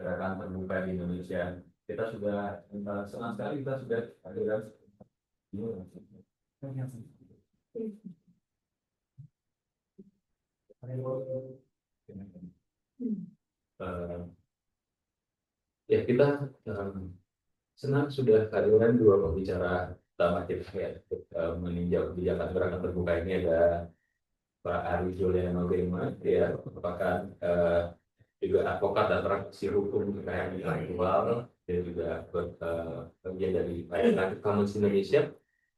gerakan terbuka di Indonesia. Kita sudah senang sekali kita sudah ada ya kita senang sudah kehadiran dua pembicara utama kita ya untuk meninjau kebijakan gerakan terbuka ini. Ada Pak Ari Juliano Grima, ya merupakan juga advokat dan praktisi hukum kekayaan intelektual dan juga bagian dari United Commons Indonesia.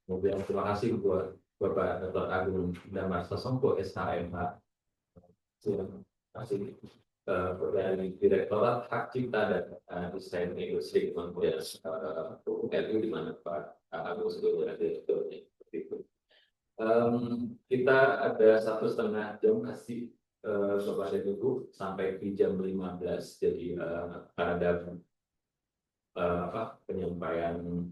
Kemudian terima kasih buat Bapak Dr. Agung Damar Sasongko SHMH, terima kasih dari Direktorat Hak Cipta dan Desain Industri Kementerian Hukum RI, di mana Pak Agung sudah ada direkturnya. Kita ada 1,5 jam kasih Bapak dan Ibu sampai di jam 15, jadi ada penyampaian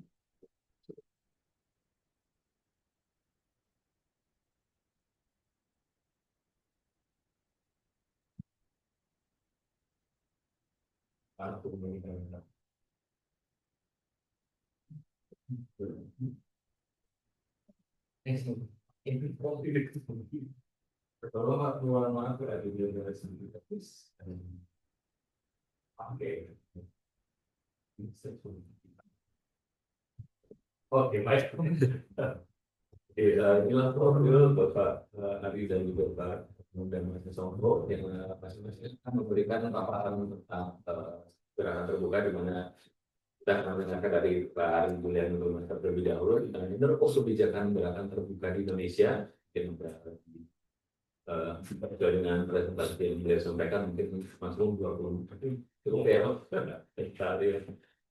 Oke, baik. Inilah profil Bapak Ari dan juga Pak dan Mas Songko yang masing-masing akan memberikan paparan tentang gerakan terbuka, di mana kita akan mendengarkan dari Pak Ari Julian terlebih dahulu tentang kebijakan gerakan terbuka di Indonesia yang sesuai dengan presentasi yang beliau sampaikan. Mungkin masuk 20 cukup ya.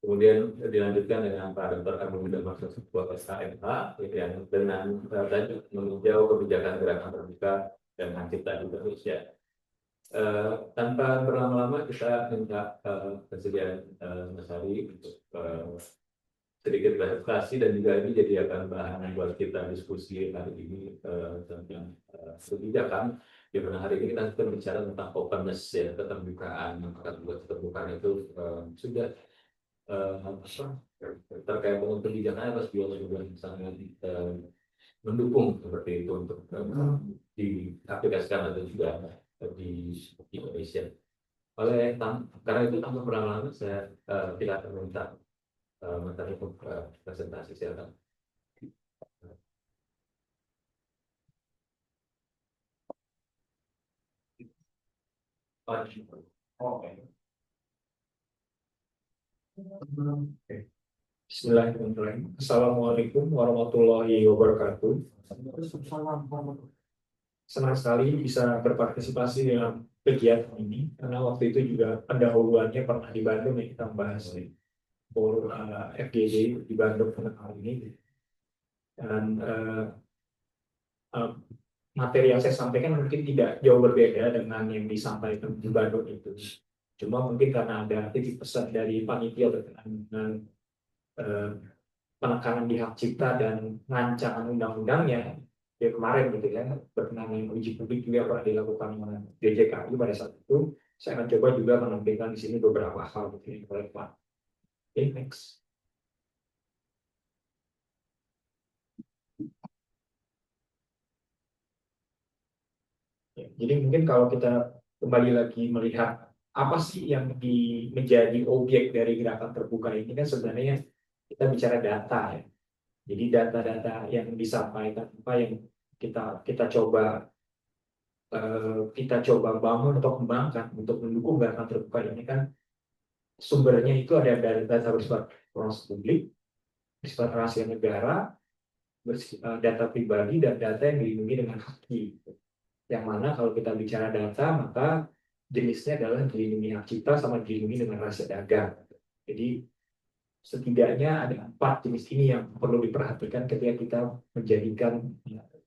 Kemudian dilanjutkan dengan Pak Dr. Agung Damar Sasongko SHMH yang dengan tajuk meninjau kebijakan gerakan terbuka dan hak cipta di Indonesia. Tanpa berlama-lama kita minta kesediaan Mas Ari untuk sedikit klarifikasi, dan juga ini jadi akan bahan buat kita diskusi hari ini tentang kebijakan. Di mana hari ini kita bicara tentang openness, ya, keterbukaan. Maka keterbukaan itu sudah terkait dengan kebijakan atas juga sangat mendukung seperti itu untuk diaplikasikan atau juga di Indonesia. Karena itu tanpa berlama-lama saya tidak akan minta materi untuk presentasi. Silakan. Bismillahirrahmanirrahim. Assalamualaikum warahmatullahi wabarakatuh. Senang sekali bisa berpartisipasi dalam kegiatan ini, karena waktu itu juga pendahuluannya pernah di Bandung yang kita bahas nih, FGD di Bandung tentang hal ini. Dan materi yang saya sampaikan mungkin tidak jauh berbeda dengan yang disampaikan di Bandung itu. Cuma mungkin karena ada titik pesan dari panitia berkenaan dengan penekanan di hak cipta dan rancangan undang-undangnya ya kemarin gitu ya, berkenaan dengan uji publik juga pernah dilakukan oleh DJKI pada saat itu. Saya akan coba juga menampilkan di sini beberapa hal yang relevan. Oke, next. Ya, jadi mungkin kalau kita kembali lagi melihat apa sih yang menjadi objek dari gerakan terbuka ini, kan sebenarnya kita bicara data ya. Jadi data-data yang disampaikan apa yang kita coba bangun atau kembangkan untuk mendukung gerakan terbuka ini, kan sumbernya itu ada dari data bersifat proses publik, bersifat rahasia negara, data pribadi, dan data yang dilindungi dengan hak. Yang mana kalau kita bicara data, maka jenisnya adalah dilindungi hak cipta sama dilindungi dengan rahasia dagang. Jadi setidaknya ada 4 jenis ini yang perlu diperhatikan ketika kita menjadikan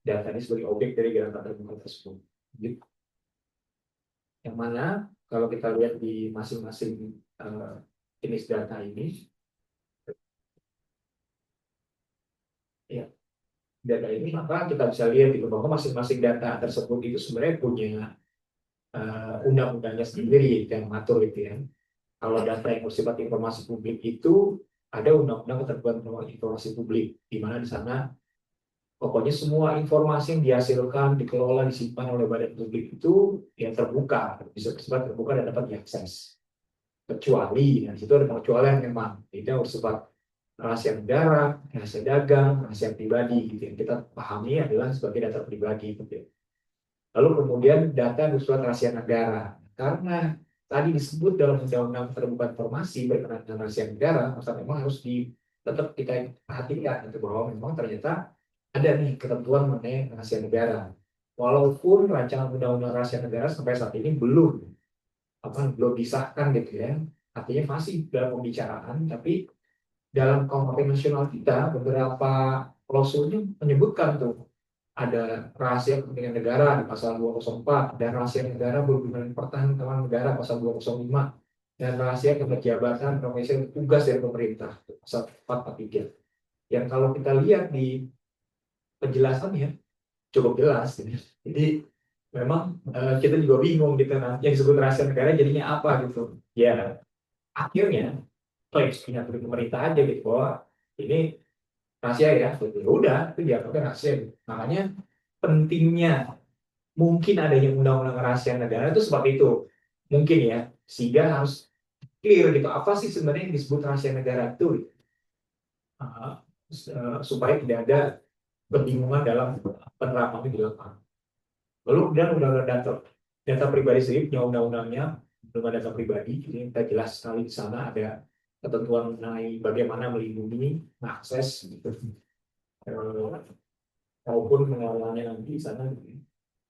data ini sebagai objek dari gerakan terbuka tersebut. Yang mana kalau kita lihat di masing-masing jenis data ini, ya, data ini, maka kita bisa lihat itu bahwa masing-masing data tersebut itu sebenarnya punya undang-undangnya sendiri yang mengatur itu ya. Kalau data yang bersifat informasi publik itu ada undang-undang keterbukaan informasi publik, di mana di sana pokoknya semua informasi yang dihasilkan, dikelola, disimpan oleh badan publik itu yang terbuka, bisa bersifat terbuka dan dapat diakses. Kecuali, dan itu ada pengecualian memang, tidak bersifat rahasia negara, rahasia dagang, rahasia pribadi, gitu. Yang kita pahami adalah sebagai data pribadi. Gitu. Lalu kemudian data bersifat rahasia negara. Karena tadi disebut dalam Undang-Undang Keterbukaan Informasi berkenaan dengan rahasia negara, maka memang harus tetap kita perhatikan itu bahwa memang ternyata ada nih ketentuan mengenai rahasia negara. Walaupun rancangan Undang-Undang Rahasia Negara sampai saat ini belum disahkan gitu ya. Artinya masih dalam pembicaraan, tapi dalam KUHP nasional kita beberapa klausulnya menyebutkan tuh ada rahasia kepentingan negara di pasal 204 dan rahasia negara berhubungan pertahanan negara pasal 205 dan rahasia kepejabat profesi tugas dari pemerintah pasal 443. Yang kalau kita lihat di penjelasannya cukup jelas gitu. Jadi memang kita juga bingung gitu nah yang disebut rahasia negara jadinya apa gitu. Ya akhirnya klaim punya pemerintah aja gitu bahwa ini rahasia ya, ya udah itu dianggapnya rahasia. Makanya pentingnya mungkin adanya undang-undang rahasia negara itu sebab itu mungkin ya, sehingga harus clear gitu apa sih sebenarnya yang disebut rahasia negara itu. Uh, supaya tidak ada kebingungan dalam penerapan di lapangan. Lalu kemudian undang-undang data pribadi sendiri punya undang-undangnya belum ada data pribadi, jadi kita jelas sekali di sana ada ketentuan mengenai bagaimana melindungi akses gitu. Maupun mengelolanya nanti di sana.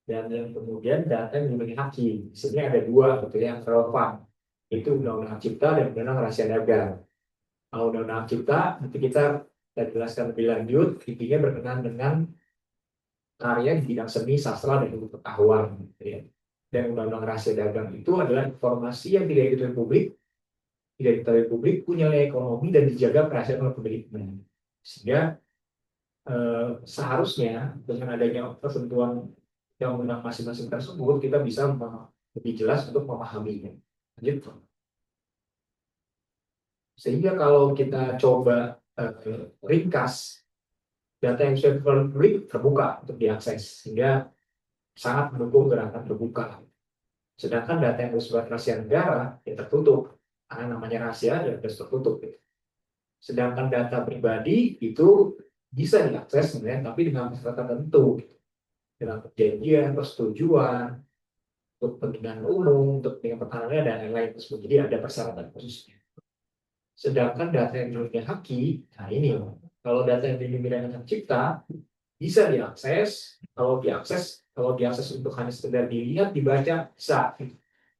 Dan yang kemudian data yang dimiliki hakim. Sebenarnya ada dua gitu yang relevan. Itu undang-undang hak cipta dan undang-undang rahasia dagang. Kalau undang-undang hak cipta nanti kita jelaskan lebih lanjut. Intinya berkenaan dengan karya di bidang seni, sastra, dan ilmu pengetahuan. Gitu ya. Dan undang-undang rahasia dagang itu adalah informasi yang tidak diketahui publik, punya nilai ekonomi dan dijaga kerahasiaan oleh pemiliknya. Sehingga seharusnya dengan adanya ketentuan yang undang masing-masing tersebut kita bisa lebih jelas untuk memahaminya. Gitu. Sehingga kalau kita coba ringkas data yang sudah publik terbuka untuk diakses sehingga sangat mendukung gerakan terbuka. Sedangkan data yang bersifat rahasia negara ya tertutup karena namanya rahasia ya harus tertutup. Gitu. Sedangkan data pribadi itu bisa diakses sebenarnya tapi dengan syarat tertentu. Gitu. Dengan perjanjian, persetujuan, untuk kepentingan umum, untuk kepentingan pertahanan dan lain-lain tersebut. Jadi ada persyaratan khususnya. Sedangkan data yang dimiliki haki, nah ini kalau data yang dimiliki dengan hak cipta bisa diakses. Kalau diakses untuk hanya sekedar dilihat, dibaca bisa.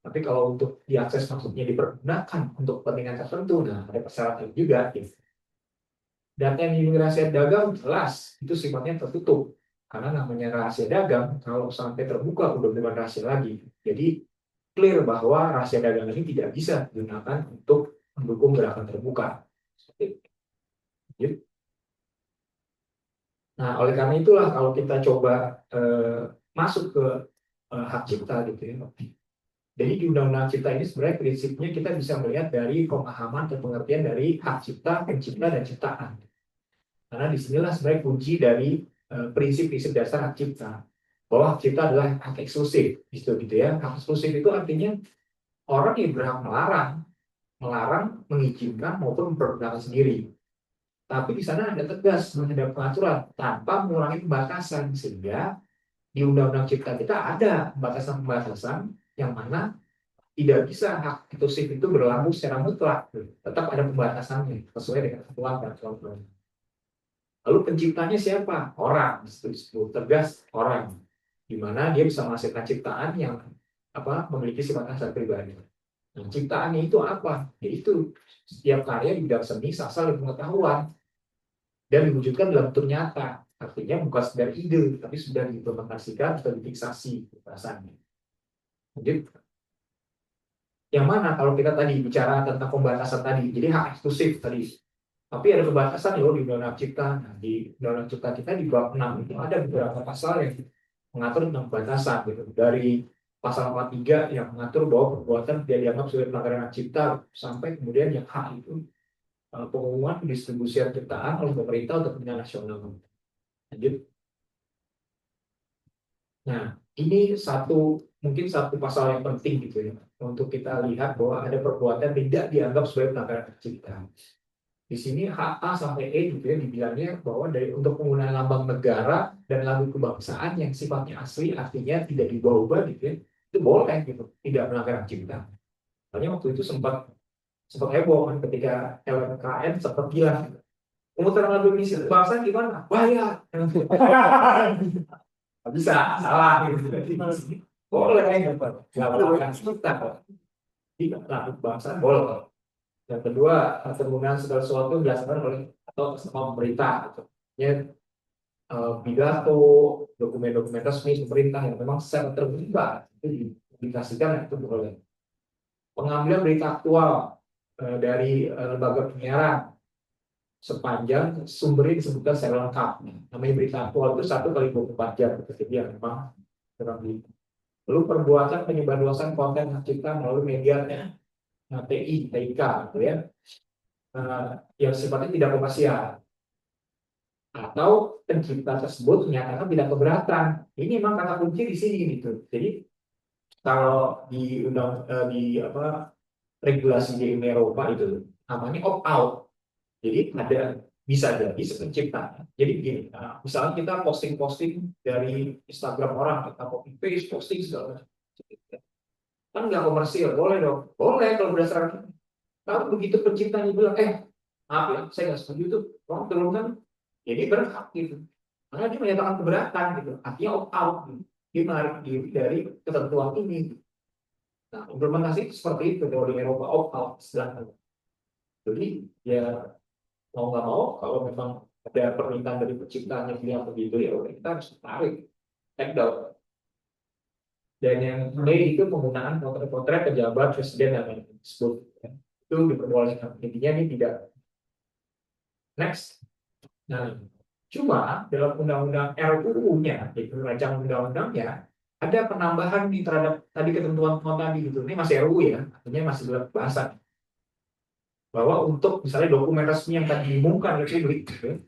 Tapi kalau untuk diakses maksudnya dipergunakan untuk kepentingan tertentu, nah ada persyaratan juga. Data yang dimiliki rahasia dagang jelas itu sifatnya tertutup. Karena namanya rahasia dagang, kalau sampai terbuka udah bukan rahasia lagi. Jadi clear bahwa rahasia dagang ini tidak bisa digunakan untuk mendukung gerakan terbuka. Nah, oleh karena itulah kalau kita coba masuk ke hak cipta gitu ya. Jadi di Undang-Undang Cipta ini sebenarnya prinsipnya kita bisa melihat dari pemahaman dan pengertian dari hak cipta, pencipta, dan ciptaan. Karena disinilah sebenarnya kunci dari prinsip-prinsip dasar hak cipta. Bahwa hak cipta adalah hak eksklusif. Gitu ya. Hak eksklusif itu artinya orang yang berhak melarang, mengizinkan maupun mempergunakan sendiri. Tapi di sana ada tegas menghadap pengaturan tanpa mengurangi pembatasan sehingga di Undang-Undang Cipta kita ada pembatasan-pembatasan yang mana tidak bisa hak eksklusif itu berlaku secara mutlak. Tetap ada pembatasannya sesuai dengan ketentuan peraturan. Lalu penciptanya siapa? Orang. Disebut tegas orang. Di mana dia bisa menghasilkan ciptaan yang memiliki sifat asal pribadi. Nah, ciptaannya itu apa? Yaitu setiap karya di bidang seni, sastra, dan pengetahuan dan diwujudkan dalam bentuk nyata. Artinya bukan sekedar ide, tapi sudah diimplementasikan, sudah difiksasi bahasanya. Jadi, yang mana kalau kita tadi bicara tentang pembatasan tadi, jadi hak eksklusif tadi. Tapi ada pembatasan loh di Undang-Undang Cipta. Nah, di Undang-Undang Cipta kita di bab 6 itu ada beberapa pasal yang mengatur tentang pembatasan gitu. Dari pasal 43 yang mengatur bahwa perbuatan tidak dianggap sebagai pelanggaran hak cipta, sampai kemudian yang hak itu pengumuman pendistribusian ciptaan oleh pemerintah untuk kepentingan nasional. Lanjut. Nah, ini mungkin satu pasal yang penting gitu ya, untuk kita lihat bahwa ada perbuatan tidak dianggap sebagai pelanggaran hak cipta. Di sini hak A sampai E gitu ya, dibilangnya bahwa untuk penggunaan lambang negara dan lagu kebangsaan yang sifatnya asli, artinya tidak diubah-ubah gitu ya, itu boleh gitu, tidak melanggar hak cipta. Makanya waktu itu sempat heboh kan ketika LMKN sempat bilang, pemutaran lagu Indonesia kebangsaan gimana? Bayar. Nggak bisa, salah gitu. Boleh gitu, nggak melanggar hak cipta kok. Tidak, lagu kebangsaan boleh. Yang kedua, penggunaan segala sesuatu berdasarkan oleh atau atas nama pemerintah. Gitu. Ya, pidato, dokumen-dokumen resmi pemerintah yang memang secara terbuka itu dipublikasikan, itu boleh. Pengambilan berita aktual dari lembaga penyiaran sepanjang sumbernya disebutkan secara lengkap. Namanya berita aktual itu 1 kali 24 jam. Jadi ya memang kurang lebih. Lalu perbuatan penyebarluasan konten hak cipta melalui media TI, TIK, gitu ya, yang sifatnya tidak komersial, atau pencipta tersebut menyatakan tidak keberatan. Ini memang kata kunci di sini gitu. Jadi kalau di di regulasi di Uni Eropa itu namanya opt out. Jadi bisa jadi pencipta. Jadi begini, misalnya kita posting-posting dari Instagram orang, kita copy paste posting segala macam, kan nggak komersial, boleh dong, boleh kalau berdasarkan. Kalau begitu penciptanya bilang, maaf ya, saya nggak setuju tuh, orang turunkan, jadi berhak gitu. Karena dia menyatakan keberatan gitu, artinya opt out, gitu. Dia menarik diri dari ketentuan ini. Nah, implementasi itu seperti itu kalau di Eropa opt out istilahnya. Jadi ya mau nggak mau, kalau memang ada permintaan dari penciptanya bilang begitu, ya udah kita harus tarik, take down. Dan yang B itu penggunaan potret-potret pejabat presiden dan lain tersebut. Itu diperbolehkan. Intinya ini tidak. Next. Nah, cuma dalam undang-undang RUU-nya, yaitu rancangan undang-undangnya, ada penambahan di terhadap tadi ketentuan tadi gitu. Ini masih RUU ya, artinya masih dalam bahasan. Bahwa untuk misalnya dokumen resmi yang tadi diumumkan oleh publik, gitu,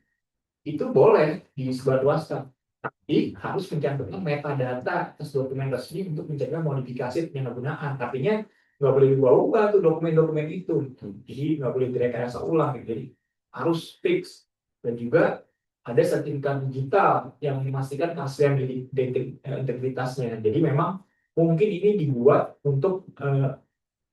itu boleh disebarluaskan. Tapi harus mencantumkan metadata atas dokumen resmi untuk mencegah modifikasi penyalahgunaan. Artinya nggak boleh diubah-ubah tuh dokumen-dokumen itu. Jadi nggak boleh direkayasa ulang. Gitu. Jadi harus fix. Dan juga ada sertifikat digital yang memastikan keaslian integritasnya. Jadi memang mungkin ini dibuat untuk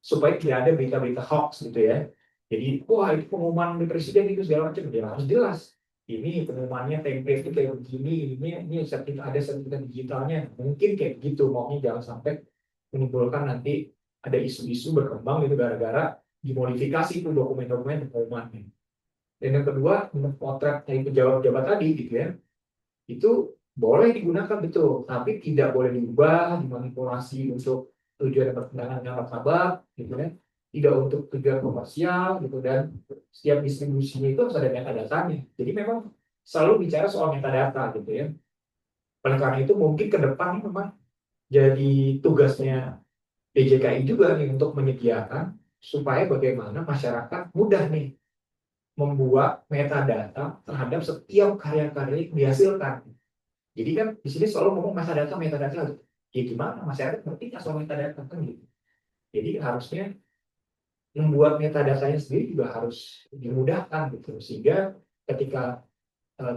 supaya tidak ada berita-berita hoax gitu ya. Jadi wah itu pengumuman dari presiden itu segala macam, dia harus jelas. Ini pengumumannya template itu kayak begini, ini ada sertifikat digitalnya. Mungkin kayak gitu maunya, jangan sampai menimbulkan nanti ada isu-isu berkembang itu gara-gara dimodifikasi itu dokumen-dokumen pengumumannya. Dan yang kedua, potret dari pejabat-pejabat tadi gitu ya, itu boleh digunakan betul, tapi tidak boleh diubah, dimanipulasi untuk tujuan pertentangan dengan martabat, gitu kan? Tidak untuk tujuan komersial, gitu, dan setiap distribusinya itu harus ada metadata-nya. Jadi memang selalu bicara soal metadata, gitu ya. Oleh karena itu mungkin ke depan memang jadi tugasnya DJKI juga nih untuk menyediakan supaya bagaimana masyarakat mudah nih membuat metadata terhadap setiap karya-karya yang dihasilkan. Jadi kan di sini selalu ngomong metadata, metadata. Ya gimana masyarakat ngerti nggak soal metadata kan gitu. Jadi harusnya membuat metadatanya sendiri juga harus dimudahkan gitu. Sehingga ketika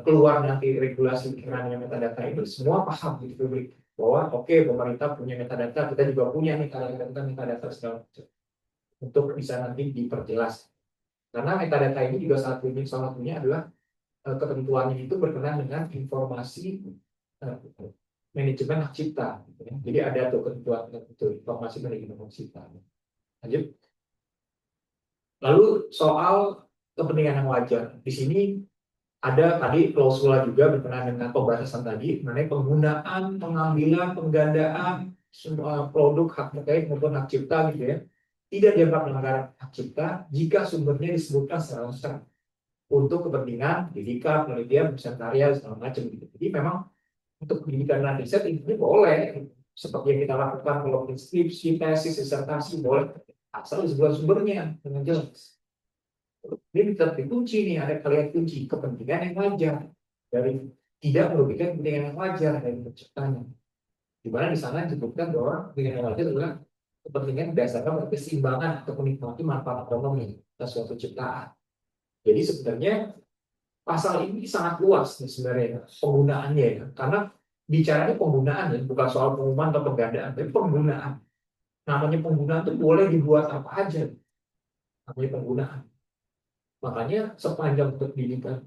keluar nanti regulasi mengenai metadata itu semua paham gitu publik bahwa oke, pemerintah punya metadata, kita juga punya nih metadata segala macam untuk bisa nanti diperjelas. Karena metadata ini juga salah satunya adalah ketentuannya itu berkenaan dengan informasi manajemen hak cipta. Gitu ya. Jadi ada tuh ketentuan itu informasi manajemen hak cipta. Lanjut. Lalu soal kepentingan yang wajar. Di sini ada tadi klausula juga berkenaan dengan pembatasan tadi mengenai penggunaan, pengambilan, penggandaan semua produk hak terkait maupun hak cipta gitu ya. Tidak dianggap melanggar hak cipta jika sumbernya disebutkan secara lengkap untuk kepentingan pendidikan, penelitian, penciptaan karya segala macam gitu. Jadi memang untuk pendidikan dan riset ini boleh, seperti yang kita lakukan kalau skripsi, tesis, disertasi, boleh asal disebut sumbernya dengan jelas. Ini tetap dikunci nih, ada kalimat kunci kepentingan yang wajar dari tidak merugikan kepentingan yang wajar dari penciptanya. Di mana di sana disebutkan bahwa kepentingan yang wajar adalah kepentingan berdasarkan keseimbangan atau menikmati manfaat ekonomi atas suatu ciptaan. Jadi sebenarnya pasal ini sangat luas nih sebenarnya penggunaannya ya, karena bicaranya penggunaan ya, bukan soal pengumuman atau penggandaan, tapi penggunaan. Namanya penggunaan itu boleh dibuat apa aja, namanya penggunaan. Makanya sepanjang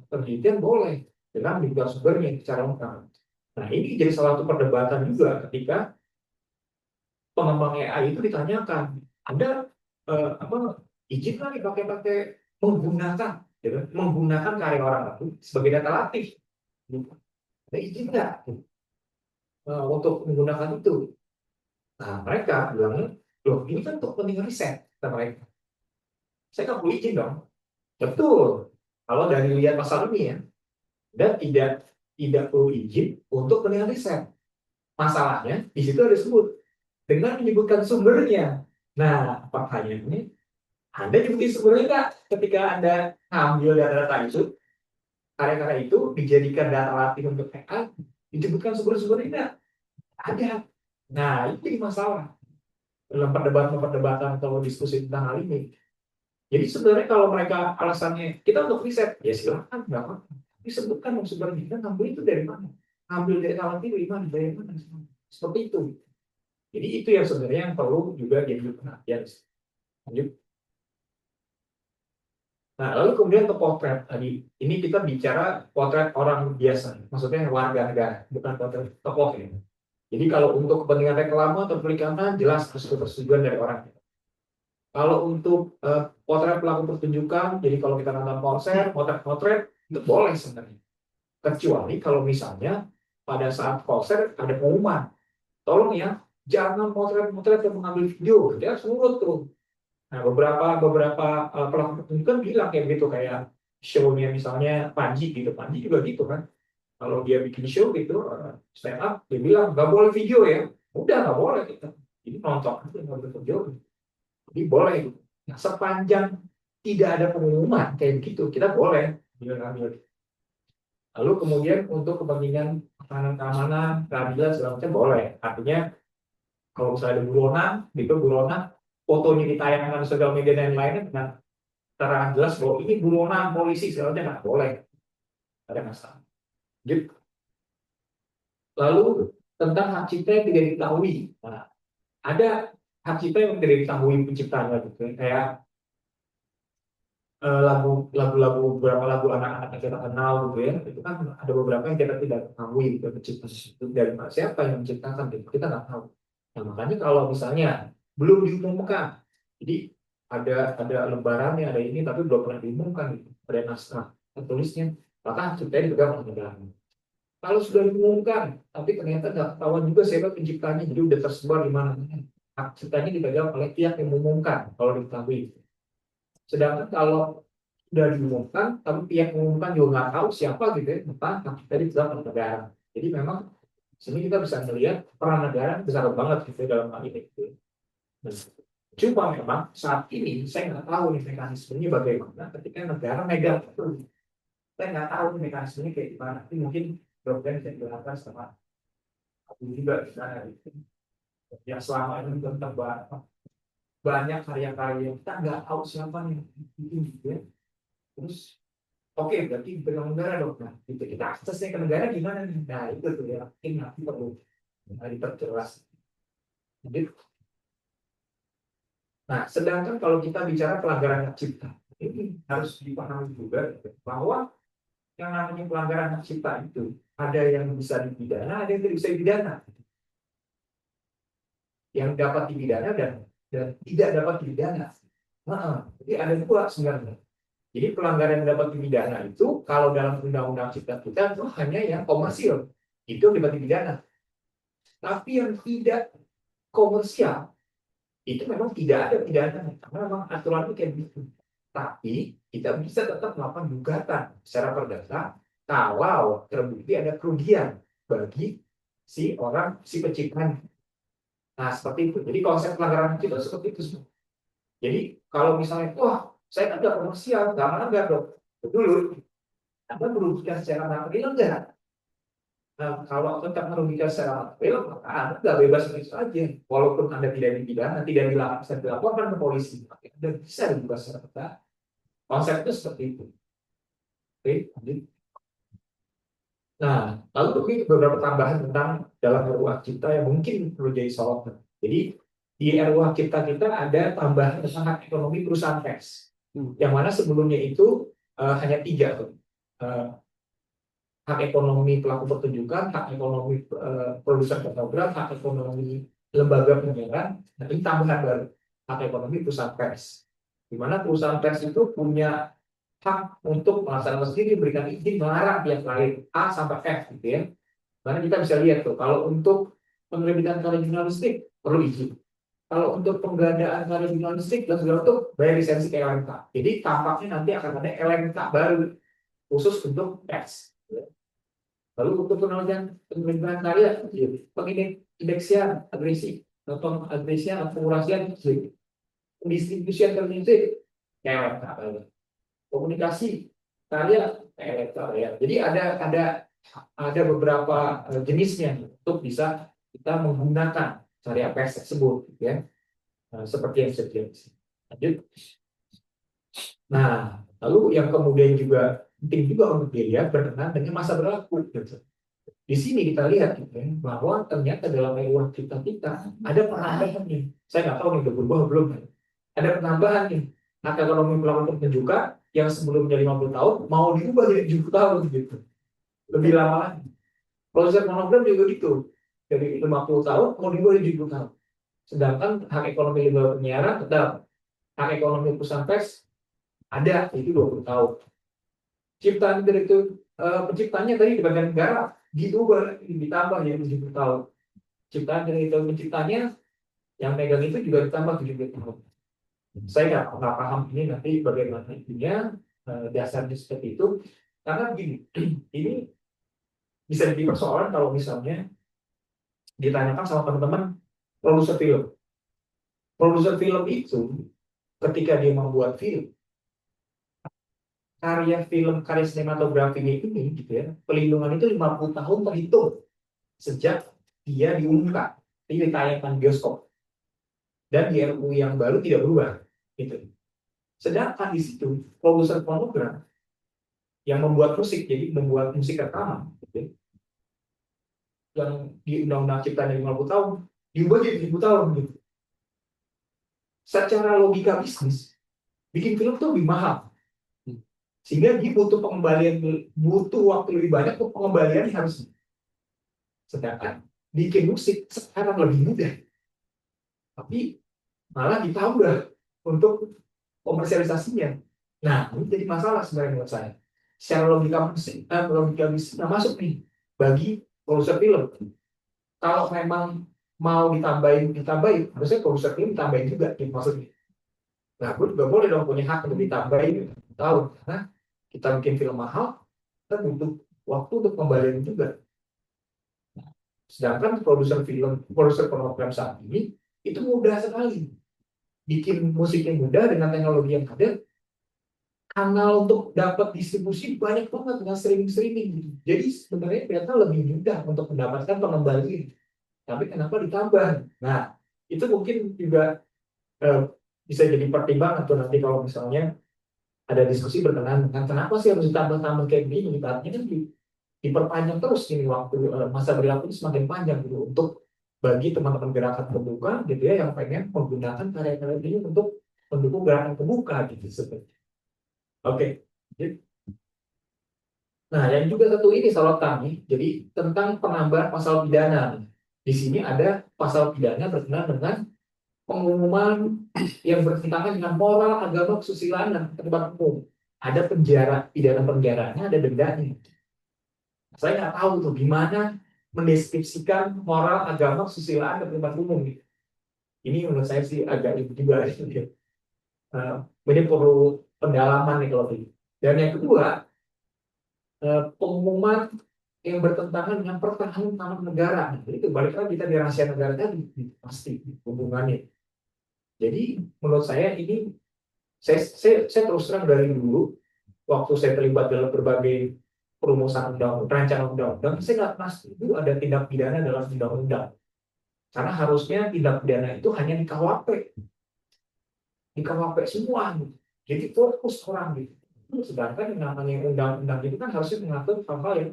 penelitian boleh dengan dibuka sumbernya secara lengkap. Nah ini jadi salah satu perdebatan juga ketika pengembang AI itu ditanyakan, Anda izin nggak nih pakai menggunakan, ya kan? Menggunakan karya orang lain sebagai data latih, ada izin nggak untuk menggunakan itu? Nah mereka bilang, loh ini kan untuk kepentingan riset, kata mereka. Saya nggak perlu izin dong. Betul. Kalau dari lihat pasal ini ya, dan tidak perlu izin untuk kepentingan riset. Masalahnya di situ ada disebut dengan menyebutkan sumbernya. Nah, pertanyaannya, Anda nyebutin sumbernya nggak ketika Anda ngambil data-data itu, karya-karya itu dijadikan data latih untuk AI, disebutkan sumber-sumbernya nggak? Ada. Nah, itu jadi masalah dalam perdebatan atau diskusi tentang hal ini. Jadi sebenarnya kalau mereka alasannya kita untuk riset, ya silakan, nggak apa-apa. Disebutkan dong sumbernya, kita ngambil itu dari mana? Ambil dari alat itu dari mana? Seperti itu. Jadi itu yang sebenarnya yang perlu juga jadi perhatian. Lanjut. Nah, lalu kemudian ke potret tadi. Ini kita bicara potret orang biasa, maksudnya warga negara, bukan potret tokoh ya. Jadi kalau untuk kepentingan reklame atau perikanan jelas harus persetujuan dari orang. Kalau untuk potret pelaku pertunjukan, jadi kalau kita nonton konser, potret-potret itu boleh sebenarnya. Kecuali kalau misalnya pada saat konser ada pengumuman, tolong ya jangan potret-potret yang mengambil video, dia harus nurut tuh. Nah beberapa pelaku pertunjukan bilang kayak gitu, kayak show-nya misalnya Panji gitu, Panji juga gitu kan. Kalau dia bikin show gitu, stand up, dia bilang nggak boleh video ya, udah nggak boleh kita. Jadi nonton aja nggak boleh video. Jadi boleh. Nah, sepanjang tidak ada pengumuman kayak begitu, kita boleh ambil. Lalu kemudian untuk kepentingan keamanan, keadilan segala macam boleh. Artinya kalau misalnya ada buronan, gitu buronan, fotonya ditayangkan di sosial media dan lainnya dengan terang jelas bahwa ini buronan polisi segala macam nggak boleh. Ada masalah. Gitu. Lalu tentang hak cipta yang tidak diketahui. Nah, ada hak cipta yang tidak diketahui penciptanya gitu. Kayak lagu-lagu beberapa lagu anak-anak yang kita kenal gitu ya, itu kan ada beberapa yang kita tidak ketahui gitu, penciptanya itu dari siapa yang menciptakan gitu, kita nggak tahu. Nah, makanya kalau misalnya belum diumumkan, jadi ada lembarannya, ada ini tapi belum pernah diumumkan gitu, ada naskah tertulisnya, maka hak ciptanya dipegang oleh negara. Kalau sudah diumumkan, tapi ternyata nggak ketahuan juga siapa penciptanya, jadi udah tersebar di mana-mana, hak ciptanya dipegang oleh pihak yang mengumumkan kalau diketahui. Sedangkan kalau sudah diumumkan, tapi pihak mengumumkan juga nggak tahu siapa gitu ya, maka tadi bilang negara. Jadi memang sini kita bisa melihat peran negara besar banget gitu dalam hal ini. Gitu. Nah, cuma memang saat ini saya nggak tahu nih mekanismenya bagaimana ketika negara megang itu. Saya nggak tahu nih mekanismenya kayak gimana. Tapi mungkin program bisa dilakukan sama aku juga di sana. Gitu. Yang selama ini tentang banyak karya-karya kita nggak tahu siapa nih gitu ya. Terus oke, berarti pegang negara dong. Nah, itu kita aksesnya ke negara gimana nih? Nah, itu tuh ya, mungkin nanti perlu diperjelas. Jadi, nah, sedangkan kalau kita bicara pelanggaran hak cipta, ini harus dipahami juga bahwa yang namanya pelanggaran hak cipta itu ada yang bisa dipidana, ada yang tidak bisa dipidana. Yang dapat dipidana dan tidak dapat dipidana. Nah, jadi ada dua sebenarnya. Jadi pelanggaran yang dapat dipidana itu kalau dalam undang-undang cipta kita itu hanya yang komersil, itu dapat dipidana. Tapi yang tidak komersial itu memang tidak ada pidana, karena memang aturan itu kayak gitu. Tapi kita bisa tetap melakukan gugatan secara perdata kalau terbukti ada kerugian bagi si penciptanya. Nah, seperti itu. Jadi konsep pelanggaran itu seperti itu semua. Jadi kalau misalnya, wah, saya kan nggak komersial, nggak melanggar dong. Dulu, Anda merugikan secara material enggak? Nah, kalau tetap merugikan secara material, maka Anda nggak bebas begitu saja. Walaupun Anda tidak dipidana, tidak bisa dilaporkan ke polisi, tapi Anda bisa dibebas secara pidana. Konsep itu seperti itu. Oke, lanjut. Nah, lalu mungkin beberapa tambahan tentang dalam RUH Cipta yang mungkin perlu jadi sorotan. Jadi di RUH Cipta kita ada tambahan tentang hak ekonomi perusahaan pers, yang mana sebelumnya itu hanya tiga tuh. Eh, hak ekonomi pelaku pertunjukan, hak ekonomi produsen fotografer, hak ekonomi lembaga penyiaran. Nah, ini tambahan baru, hak ekonomi perusahaan pers. Di mana perusahaan pers itu punya hak untuk melaksanakan sendiri, memberikan izin, melarang pihak lain A sampai F gitu ya. Karena kita bisa lihat tuh, kalau untuk penerbitan karya jurnalistik perlu izin. Kalau untuk penggandaan karya jurnalistik dan segala itu bayar lisensi ke LMK. Jadi tampaknya nanti akan ada LMK baru khusus untuk pers. Lalu untuk penerbitan karya, pengindeksian agresi, pengagresian, pengurasian, pendistribusian jurnalistik, LMK baru. Komunikasi karya elektor ya. Jadi ada beberapa jenisnya untuk bisa kita menggunakan karya pers tersebut ya. Nah, seperti yang saya jelaskan. Lanjut. Nah, lalu yang kemudian juga penting juga untuk dilihat berkenaan dengan masa berlaku gitu. Di sini kita lihat gitu, ya, bahwa ternyata dalam RUH kita ada penambahan nih. Saya nggak tahu nih udah berubah belum. Ada penambahan nih. Hak ekonomi pelaku pertunjukan yang sebelumnya 50 tahun mau diubah jadi 70 tahun gitu. Lebih lama lagi. Proses monogram juga gitu. Dari 50 tahun mau diubah jadi 70 tahun. Sedangkan hak ekonomi lembaga penyiaran tetap, hak ekonomi perusahaan pers ada itu 20 tahun. Ciptaan itu penciptanya tadi di bagian negara diubah ditambah jadi 70 tahun. Ciptaan dari itu penciptanya yang megang itu juga ditambah 70 tahun. Saya nggak paham ini nanti bagaimana intinya dasarnya seperti itu. Karena begini, ini bisa jadi persoalan kalau misalnya ditanyakan sama teman-teman produser film. Produser film itu ketika dia membuat film, karya sinematografinya ini gitu ya, pelindungan itu 50 tahun terhitung sejak dia diumumkan, ditayangkan bioskop. Dan di RUU yang baru tidak berubah gitu. Sedangkan di situ produser fonogram yang membuat musik, jadi membuat musik rekaman gitu, yang di Undang-Undang Cipta 50 tahun diubah jadi 1000 tahun gitu. Secara logika bisnis, bikin film itu lebih mahal. Sehingga dia butuh pengembalian, butuh waktu lebih banyak untuk pengembalian harus. Sedangkan bikin musik sekarang lebih mudah. Tapi malah ditambah untuk komersialisasinya. Nah, ini jadi masalah sebenarnya menurut saya. Secara logika bisnis nggak masuk nih bagi produser film. Kalau memang mau ditambahin, harusnya produser film ditambahin juga gitu maksudnya. Nah, gue juga boleh dong punya hak untuk ditambahin gitu. Tahu, karena kita bikin film mahal, kita butuh waktu untuk kembaliin juga. Sedangkan produser program saat ini itu mudah sekali. Bikin musiknya mudah dengan teknologi yang ada, kanal untuk dapat distribusi banyak banget dengan streaming gitu. Jadi sebenarnya ternyata lebih mudah untuk mendapatkan pengembalian. Tapi kenapa ditambah? Nah, itu mungkin juga eh, bisa jadi pertimbangan tuh nanti kalau misalnya ada diskusi berkenaan dengan kenapa sih harus ditambah-tambah kayak gini. Artinya kan diperpanjang terus ini waktu masa berlaku semakin panjang gitu untuk bagi teman-teman gerakan terbuka gitu ya yang pengen menggunakan karya-karya ini untuk mendukung gerakan terbuka gitu seperti. Oke. Nah, yang juga satu ini sorotan nih, jadi tentang penambahan pasal pidana. Di sini ada pasal pidana berkenaan dengan pengumuman yang bertentangan dengan moral, agama, kesusilaan, dan ketertiban umum. Ada pidana penjaranya, ada dendanya. Saya nggak tahu tuh gimana mendeskripsikan moral, agama, kesusilaan, dan ketertiban umum. Gitu. Ini menurut saya sih agak itu juga. Ini perlu pendalaman nih kalau begitu. Dan yang kedua, pengumuman yang bertentangan dengan pertahanan tanah negara. Nah, itu balik lagi kita di rahasia negara tadi, pasti hubungannya. Jadi menurut saya ini, saya terus terang dari dulu, waktu saya terlibat dalam berbagai perumusan rancangan undang-undang, saya nggak pernah itu ada tindak pidana dalam undang-undang. Karena harusnya tindak pidana itu hanya di KWP semua, gitu. Jadi fokus orang gitu. Sedangkan yang namanya undang-undang itu kan harusnya mengatur hal-hal yang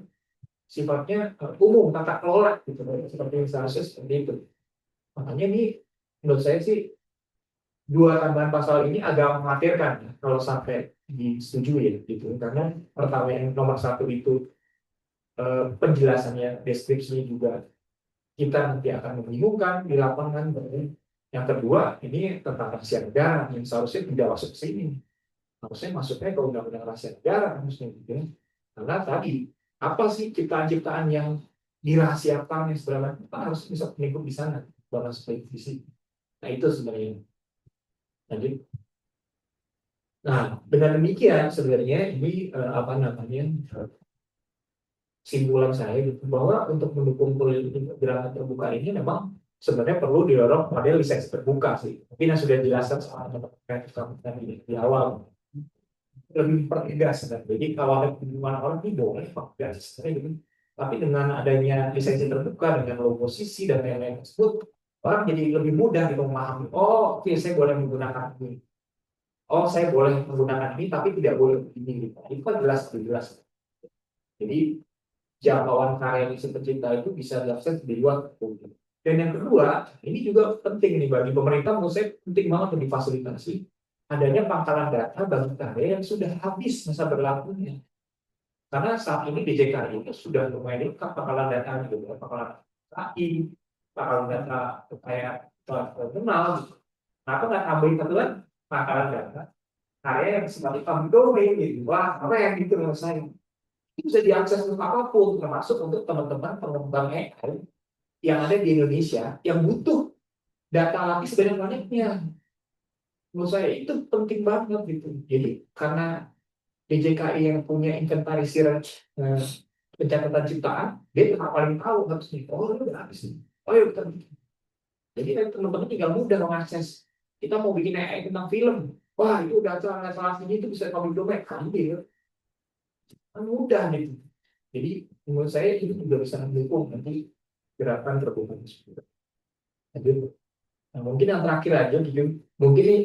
sifatnya umum, tata kelola gitu, seperti yang seharusnya seperti itu. Makanya ini menurut saya sih dua tambahan pasal ini agak mengkhawatirkan ya, kalau sampai disetujui ya, gitu. Karena pertama yang nomor satu itu penjelasannya, deskripsinya juga kita nanti akan membingungkan di lapangan. Yang kedua ini tentang rahasia negara yang seharusnya tidak masuk ke sini, harusnya masuknya ke undang-undang rahasia negara harusnya gitu ya. Karena tadi apa sih ciptaan-ciptaan yang dirahasiakan yang sebenarnya kita harus bisa melingkup di sana, bukan seperti di sini. Nah itu sebenarnya. Jadi, nah dengan demikian sebenarnya ini apa namanya simpulan saya gitu, bahwa untuk mendukung gerakan terbuka ini memang sebenarnya perlu didorong model lisensi terbuka sih. Mungkin yang sudah dijelaskan sama teman-teman tadi di awal, lebih pertegas kan. Jadi kalau hubungan orang ini boleh Pak, gitu. Tapi dengan adanya lisensi terbuka dengan logo posisi dan lain-lain tersebut, orang jadi lebih mudah gitu memahami. Oh, oke, saya boleh menggunakan ini. Oh, saya boleh menggunakan ini, tapi tidak boleh begini. Gitu. Itu kan jelas. Jadi jangkauan karya si pencipta itu bisa diakses di luar publik. Dan yang kedua, ini juga penting nih bagi pemerintah, menurut saya penting banget untuk difasilitasi adanya pangkalan data bagi karya yang sudah habis masa berlakunya. Karena saat ini DJKI itu sudah lumayan lengkap pangkalan data gitu, pangkalan KI, pangkalan data kayak terkenal. Gitu. Kenapa nggak tambahin satu lagi pangkalan data karya yang sifatnya public domain gitu? Wah, apa yang gitu menurut saya? Itu bisa diakses untuk apapun, termasuk untuk teman-teman pengembang AI yang ada di Indonesia yang butuh data lapis sebanyak-banyaknya. Menurut saya itu penting banget gitu. Jadi karena DJKI yang punya inventarisir pencatatan ciptaan, dia paling tahu harus nih. Oh, ini udah habis nih. Oh, ya kita bikin. Jadi teman-teman tinggal mudah mengakses. Kita mau bikin AI tentang film. Wah, itu data ini itu bisa public domain. Ambil. Kan mudah gitu. Jadi menurut saya itu juga bisa mendukung nanti gerakan terbuka tersebut. Jadi, nah, mungkin yang terakhir aja gitu, mungkin ini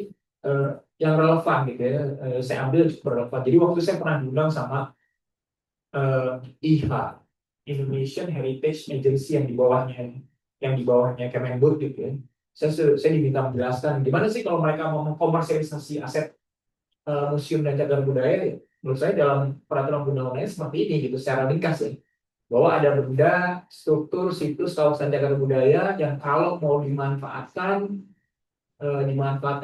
yang relevan gitu ya, saya ambil cukup relevan. Jadi waktu saya pernah diundang sama IHA, Indonesian Heritage Agency yang di bawahnya Kemendikbud gitu ya. Saya diminta menjelaskan gimana sih kalau mereka mau mengkomersialisasi aset museum dan cagar budaya ya. Menurut saya dalam peraturan undang-undangnya seperti ini gitu secara ringkas ya, bahwa ada benda, struktur, situs, kawasan cagar budaya yang kalau mau dimanfaatkan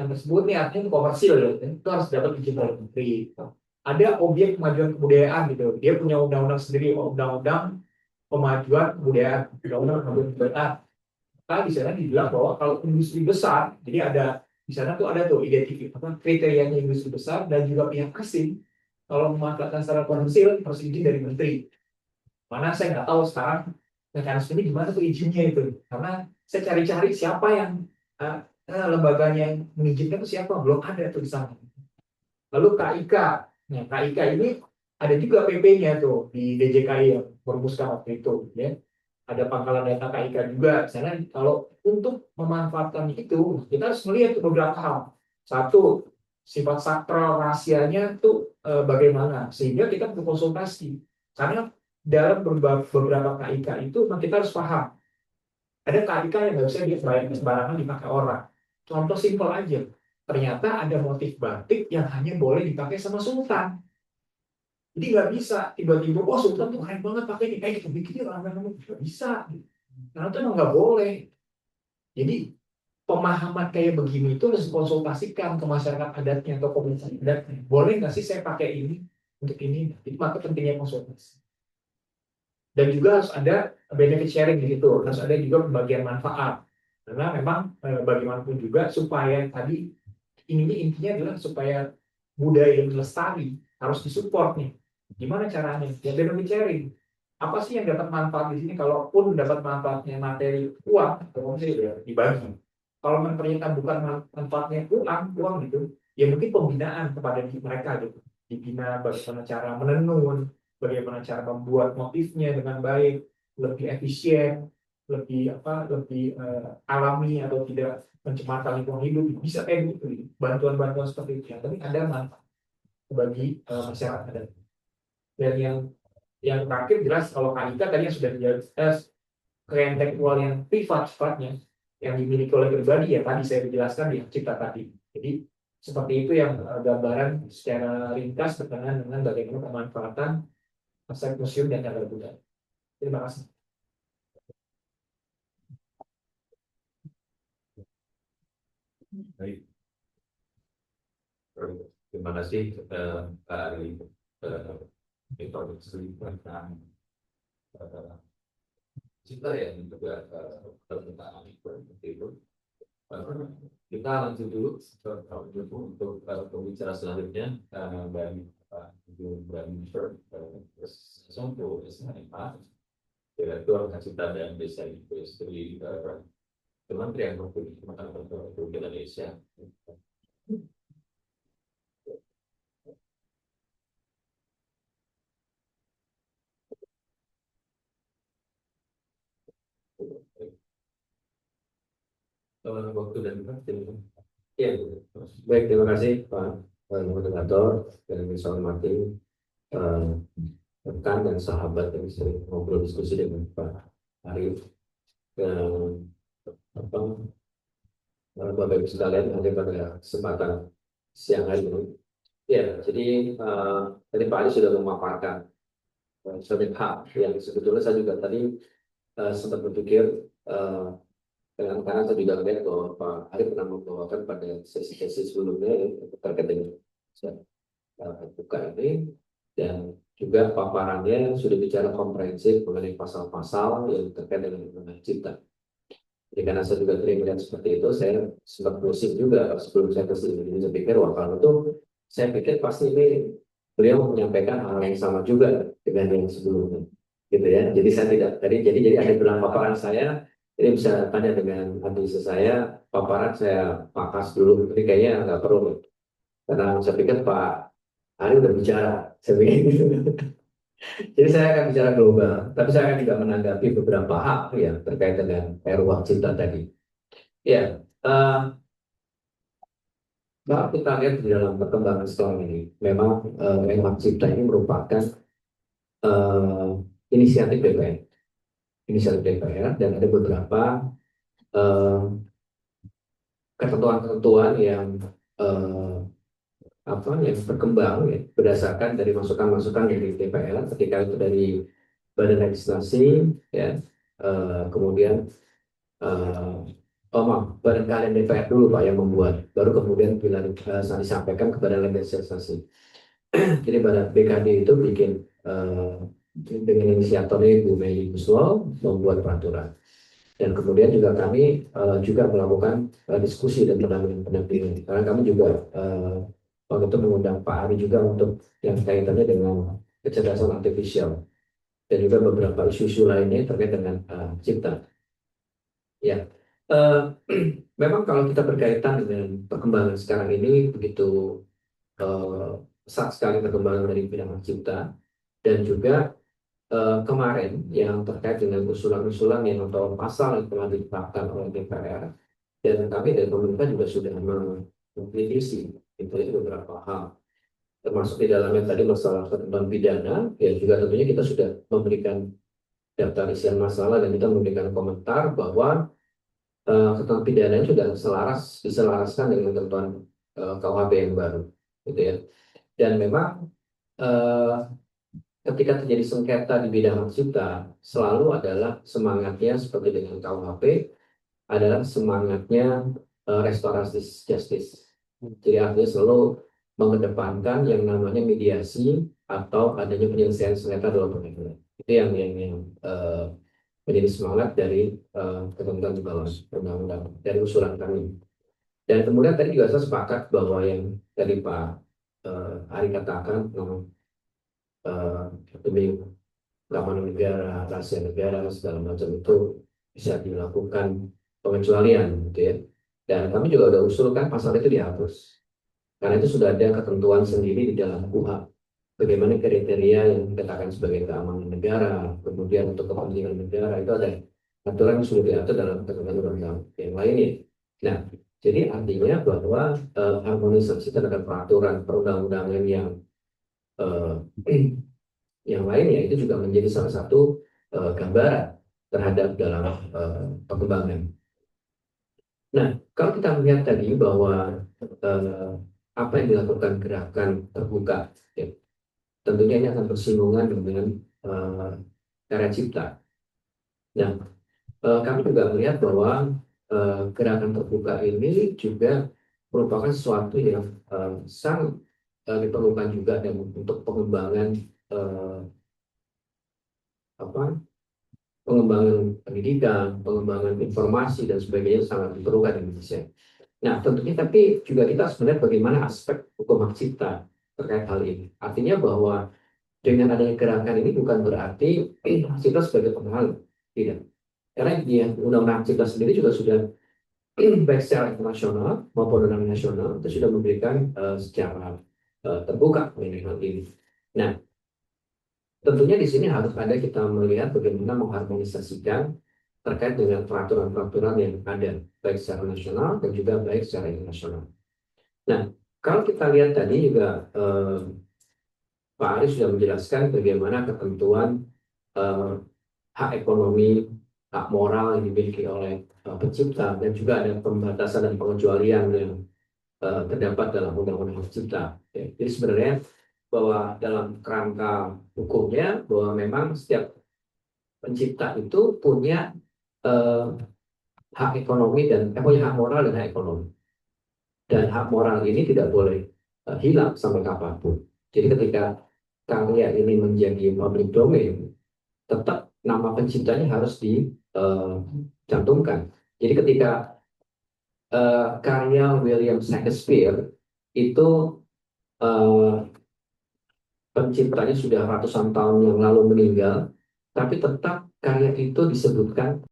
tersebut nih artinya itu komersil ya, itu harus dapat izin dari menteri. Gitu. Ada objek kemajuan kebudayaan gitu, dia punya undang-undang sendiri, undang-undang pemajuan kebudayaan, undang-undang kemajuan kebudayaan. Maka di sana dibilang bahwa kalau industri besar, jadi ada di sana tuh ada tuh identifikasi kriterianya industri besar dan juga pihak asing kalau memanfaatkan secara komersil harus izin dari menteri. Mana saya nggak tahu sekarang mekanisme ini gimana tuh izinnya itu, karena saya cari-cari siapa yang lembaganya yang mengizinkan itu siapa, belum ada tuh di sana. Lalu KIK, nah KIK ini ada juga PP-nya tuh di DJKI yang merumuskan waktu itu, ya. Ada pangkalan data KIK juga. Di sana kalau untuk memanfaatkan itu kita harus melihat beberapa hal. Satu, sifat sakral rahasianya itu bagaimana, sehingga kita berkonsultasi. Karena dalam beberapa KIK itu kita harus paham. Ada KIK yang nggak bisa sembarangan dipakai orang. Contoh simpel aja. Ternyata ada motif batik yang hanya boleh dipakai sama sultan. Jadi nggak bisa tiba-tiba, oh sultan tuh keren banget pakai ini, kita bikin orang-orang nggak bisa. Karena itu emang nggak boleh. Jadi pemahaman kayak begini itu harus konsultasikan ke masyarakat adatnya atau komunitas adatnya. Boleh nggak sih saya pakai ini untuk ini? Itu maka pentingnya konsultasi. Dan juga harus ada benefit sharing di situ, harus ada juga pembagian manfaat. Karena memang bagaimanapun juga supaya tadi intinya adalah supaya budaya yang lestari harus disupport nih. Gimana caranya? Ya benefit sharing. apa sih yang dapat manfaat di sini? Kalaupun dapat manfaatnya materi uang, atau sih ya dibagi. Kalau ternyata bukan manfaatnya uang gitu, ya mungkin pembinaan kepada mereka gitu. Dibina bagaimana cara menenun, bagaimana cara membuat motifnya dengan baik, lebih efisien, lebih lebih alami atau tidak mencemarkan lingkungan hidup, bisa kayak gitu. Bantuan-bantuan seperti itu. Tapi ada manfaat bagi masyarakat. Dan yang terakhir jelas kalau KIK tadi yang sudah dijelas, kekayaan intelektual yang privat sifatnya, yang dimiliki oleh pribadi ya tadi saya jelaskan di cipta tadi. Jadi seperti itu yang gambaran secara ringkas berkenaan dengan bagaimana pemanfaatan aset museum dan cagar budaya. Terima kasih. Baik. Terima kasih Pak Ari introduksi tentang cita ya juga tentang itu. Kita lanjut dulu untuk pembicara selanjutnya dari Pak Branfer Sonto SMA, Direktur Cita dan Desa Industri Kementerian Perhubungan Republik Indonesia. Waktu dan ya, baik, terima kasih Pak Moderator dan bisa hormati rekan dan sahabat yang sering ngobrol diskusi dengan Pak Arif dan Bapak Ibu sekalian ada pada kesempatan siang hari ini. Ya, jadi tadi Pak Arif sudah memaparkan suatu hal yang sebetulnya saya juga tadi sempat berpikir karena saya juga melihat bahwa Pak Arif pernah membawakan pada sesi-sesi sebelumnya terkait dengan buka ini, dan juga paparannya sudah bicara komprehensif mengenai pasal-pasal yang terkait dengan undang cipta. Jadi karena saya juga sering melihat seperti itu, saya sempat browsing juga sebelum saya kesini. Jadi saya pikir, wah kalau itu, saya pikir pasti ini beliau menyampaikan hal yang sama juga dengan yang sebelumnya, gitu ya. Jadi saya tidak jadi ada bilang paparan saya, jadi bisa tanya dengan analisa saya, paparan saya pakas dulu. Jadi kayaknya nggak perlu, karena saya pikir Pak Ari udah bicara, saya pikir gitu. Jadi saya akan bicara global, tapi saya akan juga menanggapi beberapa hal yang terkait dengan ruang cipta tadi. Ya, kalau kita lihat di dalam perkembangan sekarang ini, memang ruang cipta ini merupakan uh, inisiatif DPR, dan ada beberapa uh, ketentuan-ketentuan yang uh, yang berkembang ya, berdasarkan dari masukan-masukan dari DPR ketika itu dari badan legislasi ya, kemudian badan kalian DPR dulu Pak yang membuat, baru kemudian bila disampaikan kepada legislasi. Jadi badan BKD itu bikin dengan inisiatornya Bu Mei Guslo membuat peraturan, dan kemudian juga kami juga melakukan diskusi dan pendampingan karena kami juga waktu itu mengundang Pak Ari juga untuk yang kaitannya dengan kecerdasan artifisial dan juga beberapa isu-isu lainnya terkait dengan cipta. Ya, memang kalau kita berkaitan dengan perkembangan sekarang ini begitu pesat sekali perkembangan dari bidang cipta, dan juga kemarin yang terkait dengan usulan-usulan yang atau pasal yang telah ditetapkan oleh DPR, dan kami dari pemerintah juga sudah mengkritisi itu beberapa hal, termasuk di dalamnya tadi masalah ketentuan pidana, ya juga tentunya kita sudah memberikan daftar isian masalah dan kita memberikan komentar bahwa ketentuan pidana sudah diselaraskan dengan ketentuan KUHP yang baru, gitu ya. Dan memang ketika terjadi sengketa di bidang hak cipta, selalu adalah semangatnya seperti dengan KUHP, adalah semangatnya restoratif justice. Jadi artinya selalu mengedepankan yang namanya mediasi atau adanya penyelesaian sengketa dalam pengadilan. Itu yang menjadi semangat dari ketentuan di bawah undang-undang dari usulan kami. Dan kemudian tadi juga saya sepakat bahwa yang tadi Pak Ari katakan demi keamanan negara, rahasia negara, segala macam itu bisa dilakukan pengecualian gitu ya. Dan kami juga udah usulkan pasal itu dihapus. Karena itu sudah ada ketentuan sendiri di dalam KUHP. Bagaimana kriteria yang dikatakan sebagai keamanan negara, kemudian untuk kepentingan negara itu ada aturan yang sudah diatur dalam ketentuan undang-undang yang lainnya. Nah, jadi artinya bahwa harmonisasi terhadap peraturan perundang-undangan eh, yang lainnya itu juga menjadi salah satu gambaran terhadap dalam perkembangan. Nah, kalau kita melihat tadi bahwa apa yang dilakukan gerakan terbuka, ya, tentunya ini akan bersinggungan dengan uh, karya cipta. Nah, kami juga melihat bahwa gerakan terbuka ini juga merupakan sesuatu yang sangat diperlukan juga dan untuk pengembangan uh, apa pengembangan pendidikan, pengembangan informasi dan sebagainya sangat diperlukan di Indonesia. Nah, tentunya tapi juga kita harus melihat bagaimana aspek hukum hak cipta terkait hal ini. Artinya bahwa dengan adanya gerakan ini bukan berarti hak cipta sebagai penghalang, tidak. Karena di Undang-Undang Hak Cipta sendiri juga sudah baik secara internasional maupun undang nasional itu sudah memberikan secara terbuka mengenai hal ini. Nah, tentunya di sini harus ada kita melihat bagaimana mengharmonisasikan terkait dengan peraturan-peraturan yang ada, baik secara nasional dan juga baik secara internasional. Nah, kalau kita lihat tadi juga Pak Aris sudah menjelaskan bagaimana ketentuan eh, hak ekonomi, hak moral yang dimiliki oleh pencipta, dan juga ada pembatasan dan pengecualian yang terdapat dalam Undang-Undang Hak Cipta. Ya, jadi sebenarnya bahwa dalam kerangka hukumnya bahwa memang setiap pencipta itu punya eh, hak ekonomi dan punya hak moral dan hak ekonomi. Dan hak moral ini tidak boleh hilang sampai kapanpun. Jadi ketika karya ini menjadi public domain, tetap nama penciptanya harus dicantumkan. Jadi ketika karya William Shakespeare itu eh, penciptanya sudah ratusan tahun yang lalu meninggal, tapi tetap karya itu disebutkan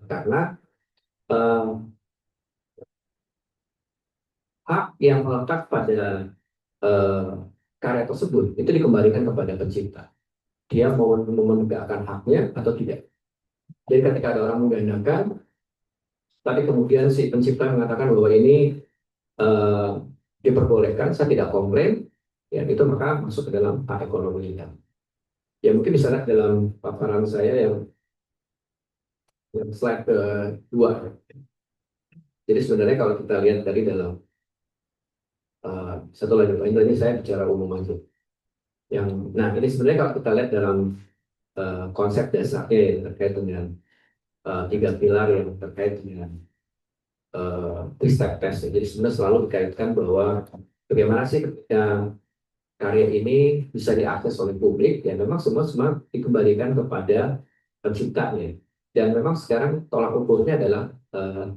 karena eh, hak yang melekat pada eh, karya tersebut itu dikembalikan kepada pencipta. Dia mau menegakkan haknya atau tidak. Jadi ketika ada orang menggandakan, tapi kemudian si pencipta mengatakan bahwa ini eh, diperbolehkan, saya tidak komplain, ya itu maka masuk ke dalam hak ekonomi kita. Ya mungkin bisa lihat dalam paparan saya yang slide kedua. Jadi sebenarnya kalau kita lihat dari dalam satu lagi, ini saya bicara umum aja. Nah ini sebenarnya kalau kita lihat dalam konsep dasarnya yang terkait dengan tiga pilar yang terkait dengan three-step test. Jadi sebenarnya selalu dikaitkan bahwa bagaimana sih ketika karya ini bisa diakses oleh publik, ya memang semua dikembalikan kepada penciptanya. Dan memang sekarang tolak ukurnya adalah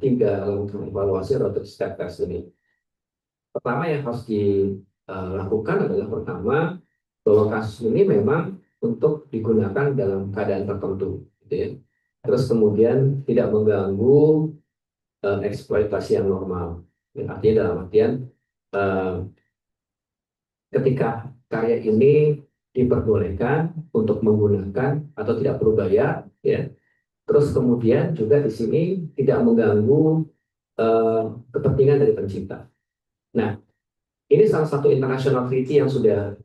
tiga langkah evaluasi atau three-step test ini. Pertama yang harus dilakukan adalah pertama bahwa kasus ini memang untuk digunakan dalam keadaan tertentu, gitu ya. Terus kemudian tidak mengganggu eksploitasi yang normal. Ya, artinya dalam artian eh, ketika karya ini diperbolehkan untuk menggunakan atau tidak perlu bayar, ya, Terus kemudian juga di sini tidak mengganggu kepentingan dari pencipta. Nah, ini salah satu international treaty yang sudah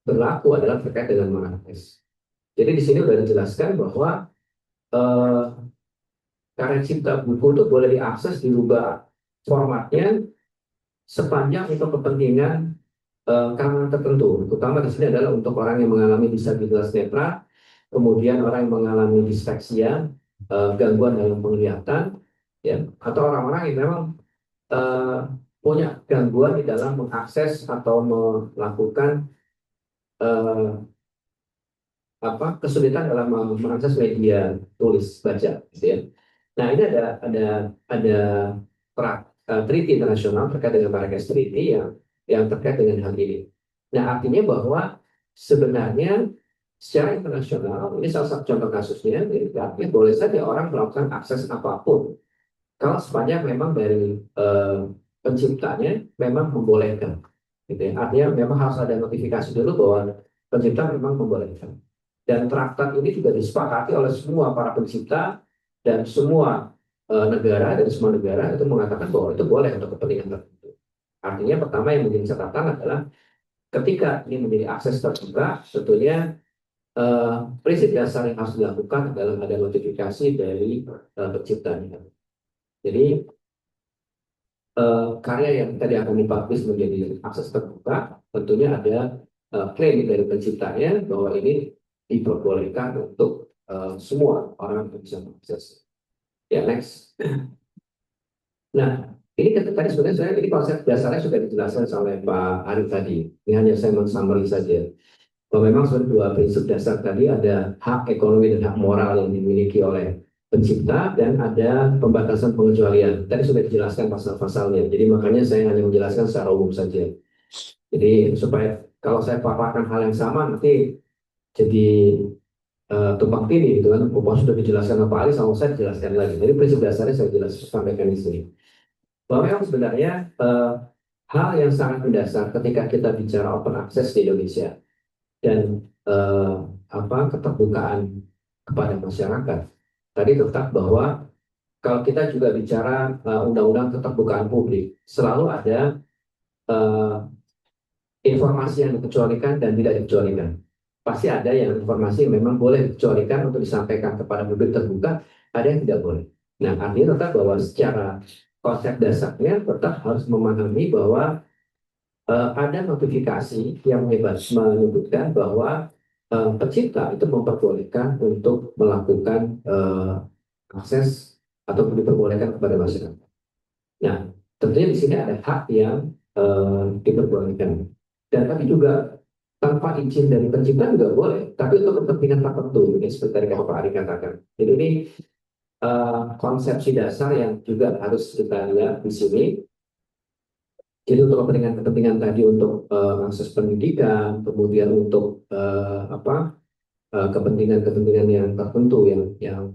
berlaku adalah terkait dengan Marrakesh. Jadi di sini sudah dijelaskan bahwa eh, karya cipta buku itu boleh diakses, dirubah formatnya sepanjang untuk kepentingan kalangan tertentu. Terutama di sini adalah untuk orang yang mengalami disabilitas netra, kemudian orang yang mengalami disleksia, gangguan dalam penglihatan, ya, atau orang-orang yang memang eh, punya gangguan di dalam mengakses atau melakukan eh, kesulitan dalam mengakses media tulis baca, gitu ya. Nah, ini ada treaty internasional terkait dengan Marrakesh Treaty yang terkait dengan hal ini. Nah, artinya bahwa sebenarnya secara internasional ini salah satu contoh kasusnya, artinya boleh saja orang melakukan akses apapun kalau sepanjang memang dari penciptanya memang membolehkan, gitu ya. Artinya memang harus ada notifikasi dulu bahwa pencipta memang membolehkan. Dan traktat ini juga disepakati oleh semua para pencipta dan semua negara, dari semua negara itu mengatakan bahwa itu boleh untuk kepentingan tertentu. Artinya pertama yang menjadi catatan adalah ketika ini menjadi akses terbuka, tentunya prinsip dasar yang harus dilakukan adalah ada notifikasi dari penciptanya. Jadi karya yang tadi akan dipublish menjadi akses terbuka, tentunya ada klaim dari penciptanya bahwa ini diperbolehkan untuk semua orang yang bisa mengakses. Ya, next. Nah, ini tadi sebenarnya ini konsep dasarnya sudah dijelaskan oleh Pak Arif tadi. Ini hanya saya men-summary saja. Bahwa memang sudah dua prinsip dasar tadi, ada hak ekonomi dan hak moral yang dimiliki oleh pencipta, dan ada pembatasan pengecualian. Tadi sudah dijelaskan pasal-pasalnya. Jadi makanya saya hanya menjelaskan secara umum saja. Jadi supaya kalau saya paparkan hal yang sama nanti jadi tumpang tindih gitu kan. Sudah dijelaskan apa Ali, sama saya dijelaskan lagi. Jadi prinsip dasarnya saya jelaskan sampaikan di sini. Bahwa memang sebenarnya hal yang sangat mendasar ketika kita bicara open access di Indonesia dan keterbukaan kepada masyarakat. Tadi tetap bahwa kalau kita juga bicara undang-undang keterbukaan publik, selalu ada informasi yang dikecualikan dan tidak dikecualikan. Pasti ada yang informasi yang memang boleh dikecualikan untuk disampaikan kepada publik terbuka, ada yang tidak boleh. Nah, artinya tetap bahwa secara konsep dasarnya tetap harus memahami bahwa ada notifikasi yang menyebutkan bahwa pencipta itu memperbolehkan untuk melakukan akses atau diperbolehkan kepada masyarakat. Nah, tentunya di sini ada hak yang diperbolehkan. Dan tapi juga tanpa izin dari pencipta juga boleh, tapi untuk kepentingan tertentu, ini seperti tadi Pak Ari katakan. Jadi ini konsepsi dasar yang juga harus kita lihat di sini. Jadi untuk kepentingan tadi untuk akses pendidikan, kemudian untuk kepentingan-kepentingan yang tertentu yang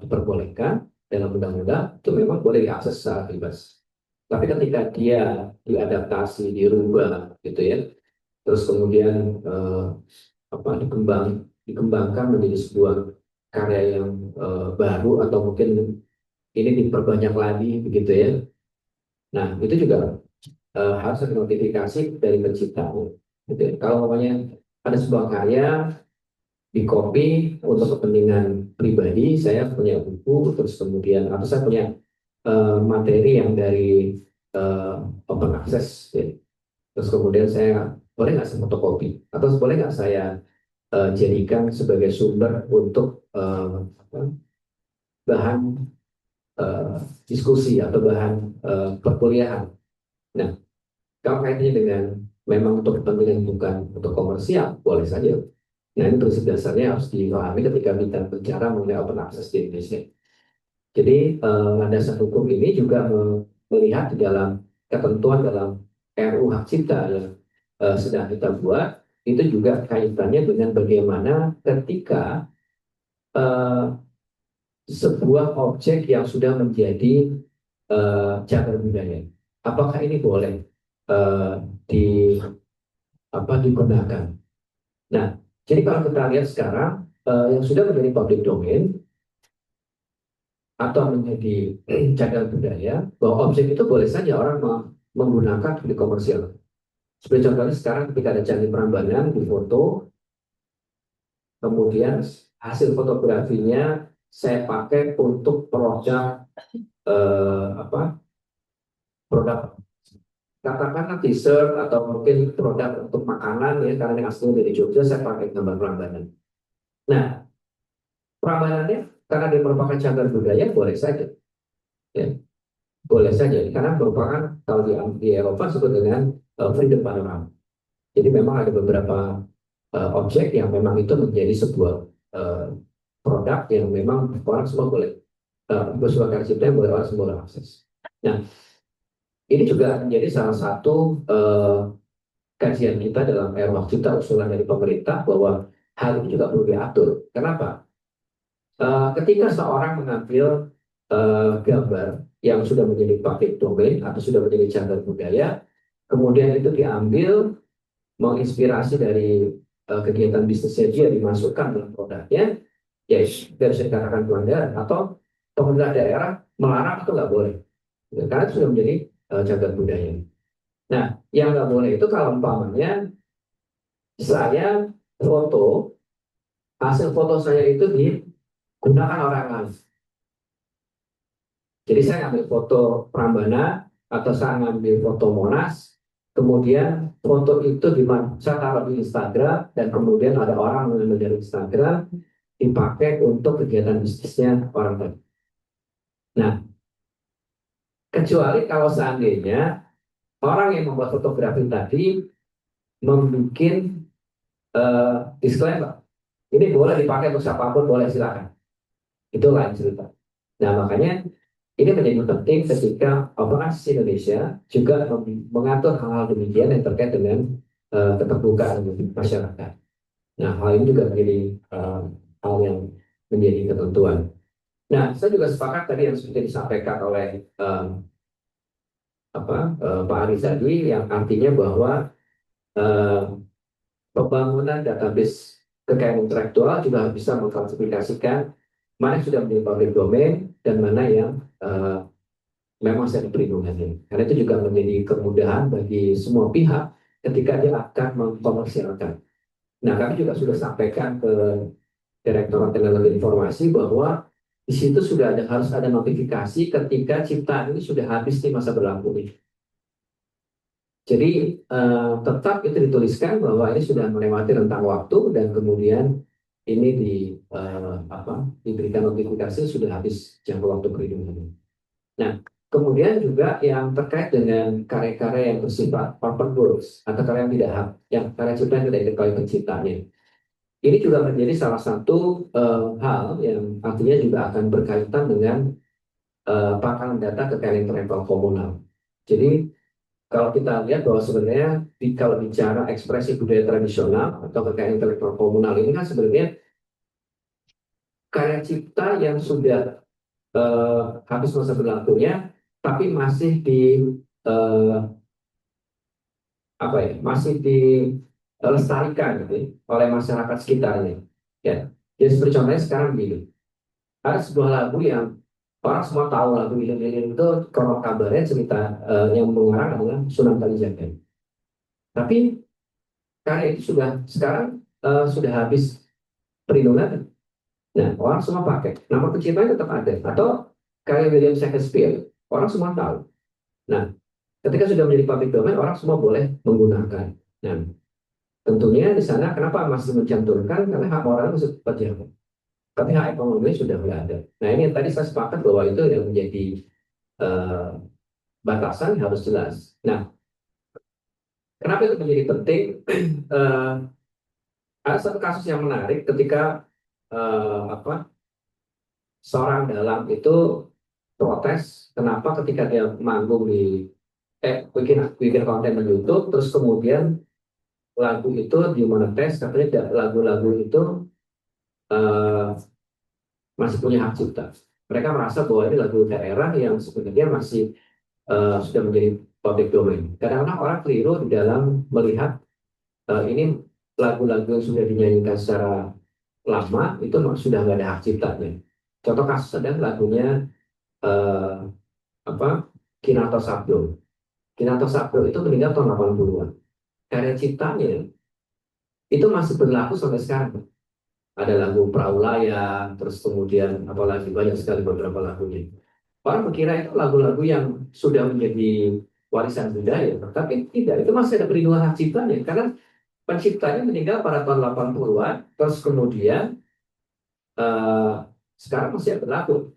diperbolehkan dalam undang-undang itu memang boleh diakses secara bebas. Tapi ketika dia diadaptasi, dirubah, gitu ya, terus kemudian dikembangkan menjadi sebuah karya yang baru atau mungkin ini diperbanyak lagi, begitu ya. Nah, itu juga harus ada notifikasi dari penciptanya. Gitu ya. Kalau namanya ada sebuah karya di copy untuk kepentingan pribadi, saya punya buku, terus kemudian atau saya punya materi yang dari open access, ya. Terus kemudian saya boleh nggak saya fotokopi atau boleh nggak saya jadikan sebagai sumber untuk bahan diskusi atau bahan perkuliahan. Nah, kalau kaitannya dengan memang untuk kepentingan bukan untuk komersial, boleh saja. Nah, ini prinsip dasarnya harus dipahami ketika kita bicara mengenai open access di Indonesia. Jadi landasan hukum ini juga melihat di dalam ketentuan dalam RUU Hak Cipta yang sedang kita buat, itu juga kaitannya dengan bagaimana ketika sebuah objek yang sudah menjadi cagar budaya, apakah ini boleh digunakan? Nah, jadi kalau kita lihat sekarang yang sudah menjadi public domain atau menjadi cagar budaya, bahwa objek itu boleh saja orang menggunakan di komersial. Seperti contohnya sekarang ketika ada Candi Prambanan di foto, kemudian hasil fotografinya saya pakai untuk produk apa produk katakanlah t-shirt atau mungkin produk untuk makanan ya karena yang asli dari Jogja saya pakai gambar Prambanan. Nah, Prambanannya karena dia merupakan cagar budaya boleh saja, ya boleh saja karena merupakan kalau di Eropa disebut dengan freedom panorama. Jadi memang ada beberapa objek yang memang itu menjadi sebuah uh, produk yang memang orang semua boleh bersuara karya cipta yang boleh orang semua boleh akses. Nah, ini juga menjadi salah satu kajian kita dalam RUH Cipta usulan dari pemerintah bahwa hal ini juga perlu diatur. Kenapa? Ketika seorang mengambil gambar yang sudah menjadi public domain atau sudah menjadi cagar budaya, kemudian itu diambil menginspirasi dari kegiatan bisnisnya dia dimasukkan dalam produknya, ya harus dikatakan pelanggaran atau pemerintah daerah melarang itu nggak boleh, karena itu sudah menjadi cagar budaya. Nah, yang nggak boleh itu kalau umpamanya saya foto, hasil foto saya itu digunakan orang lain. Jadi saya ngambil foto Prambanan atau saya ngambil foto Monas, kemudian foto itu saya taruh di Instagram dan kemudian ada orang mengambil dari Instagram dipakai untuk kegiatan bisnisnya orang tadi. Nah, kecuali kalau seandainya orang yang membuat fotografi tadi membuat disclaimer, ini boleh dipakai untuk siapapun, boleh silakan. Itu lain cerita. Nah, makanya ini menjadi penting ketika operasi Indonesia juga mengatur hal-hal demikian yang terkait dengan keterbukaan masyarakat. Nah, hal ini juga menjadi hal yang menjadi ketentuan. Nah, saya juga sepakat tadi yang sudah disampaikan oleh Pak Ari tadi, yang artinya bahwa pembangunan database kekayaan intelektual juga bisa mengklasifikasikan mana yang sudah menjadi public domain dan mana yang memang saya perlindungannya. Karena itu juga menjadi kemudahan bagi semua pihak ketika dia akan mengkomersialkan. Nah, kami juga sudah sampaikan ke Direktorat Teknologi Informasi bahwa di situ sudah harus ada notifikasi ketika ciptaan ini sudah habis di masa berlakunya. Jadi tetap itu dituliskan bahwa ini sudah melewati rentang waktu dan kemudian ini diberikan notifikasi sudah habis jangka waktu perlindungan. Nah, kemudian juga yang terkait dengan karya-karya yang bersifat open works atau karya yang tidak hak, yang karya cipta yang tidak diketahui penciptanya. Ini juga menjadi salah satu hal yang artinya juga akan berkaitan dengan pangkalan data kekayaan intelektual komunal. Jadi kalau kita lihat bahwa sebenarnya kalau bicara ekspresi budaya tradisional atau kekayaan intelektual komunal ini kan sebenarnya karya cipta yang sudah habis masa berlakunya tapi masih masih dilestarikan gitu, oleh masyarakat sekitarnya. Ya, jadi seperti contohnya sekarang begini, ada sebuah lagu yang orang semua tahu lagu Lilin-Lilin itu konon kabarnya cerita yang mengarang adalah Sunan Kalijaga. Tapi karya itu sekarang sudah habis perlindungan. Nah, orang semua pakai. Nama penciptanya tetap ada. Atau karya William Shakespeare, orang semua tahu. Nah, ketika sudah menjadi public domain, orang semua boleh menggunakan. Nah, tentunya di sana kenapa masih mencantumkan? Karena hak moral masih tetap jaga. Tapi hak ekonomi sudah nggak ada. Nah, ini yang tadi saya sepakat bahwa itu yang menjadi batasan harus jelas. Nah, kenapa itu menjadi penting? Ada satu kasus yang menarik ketika seorang dalang itu protes kenapa ketika dia manggung bikin konten di YouTube terus kemudian lagu itu dimonetize, katanya lagu-lagu itu masih punya hak cipta. Mereka merasa bahwa ini lagu daerah yang sebenarnya masih sudah menjadi public domain. Kadang-kadang orang keliru di dalam melihat ini lagu-lagu yang sudah dinyanyikan secara lama itu sudah nggak ada hak ciptanya. Contoh kasus ada lagunya eh, apa Kinato Sabdo. Kinato Sabdo itu meninggal tahun 80-an. Karya ciptanya itu masih berlaku sampai sekarang. Ada lagu Praulaya, terus kemudian apalagi banyak sekali beberapa lagunya. Orang mengira itu lagu-lagu yang sudah menjadi warisan budaya, tapi tidak, itu masih ada perlindungan hak ciptanya, karena penciptanya meninggal pada tahun 80-an, terus kemudian eh, sekarang masih berlaku.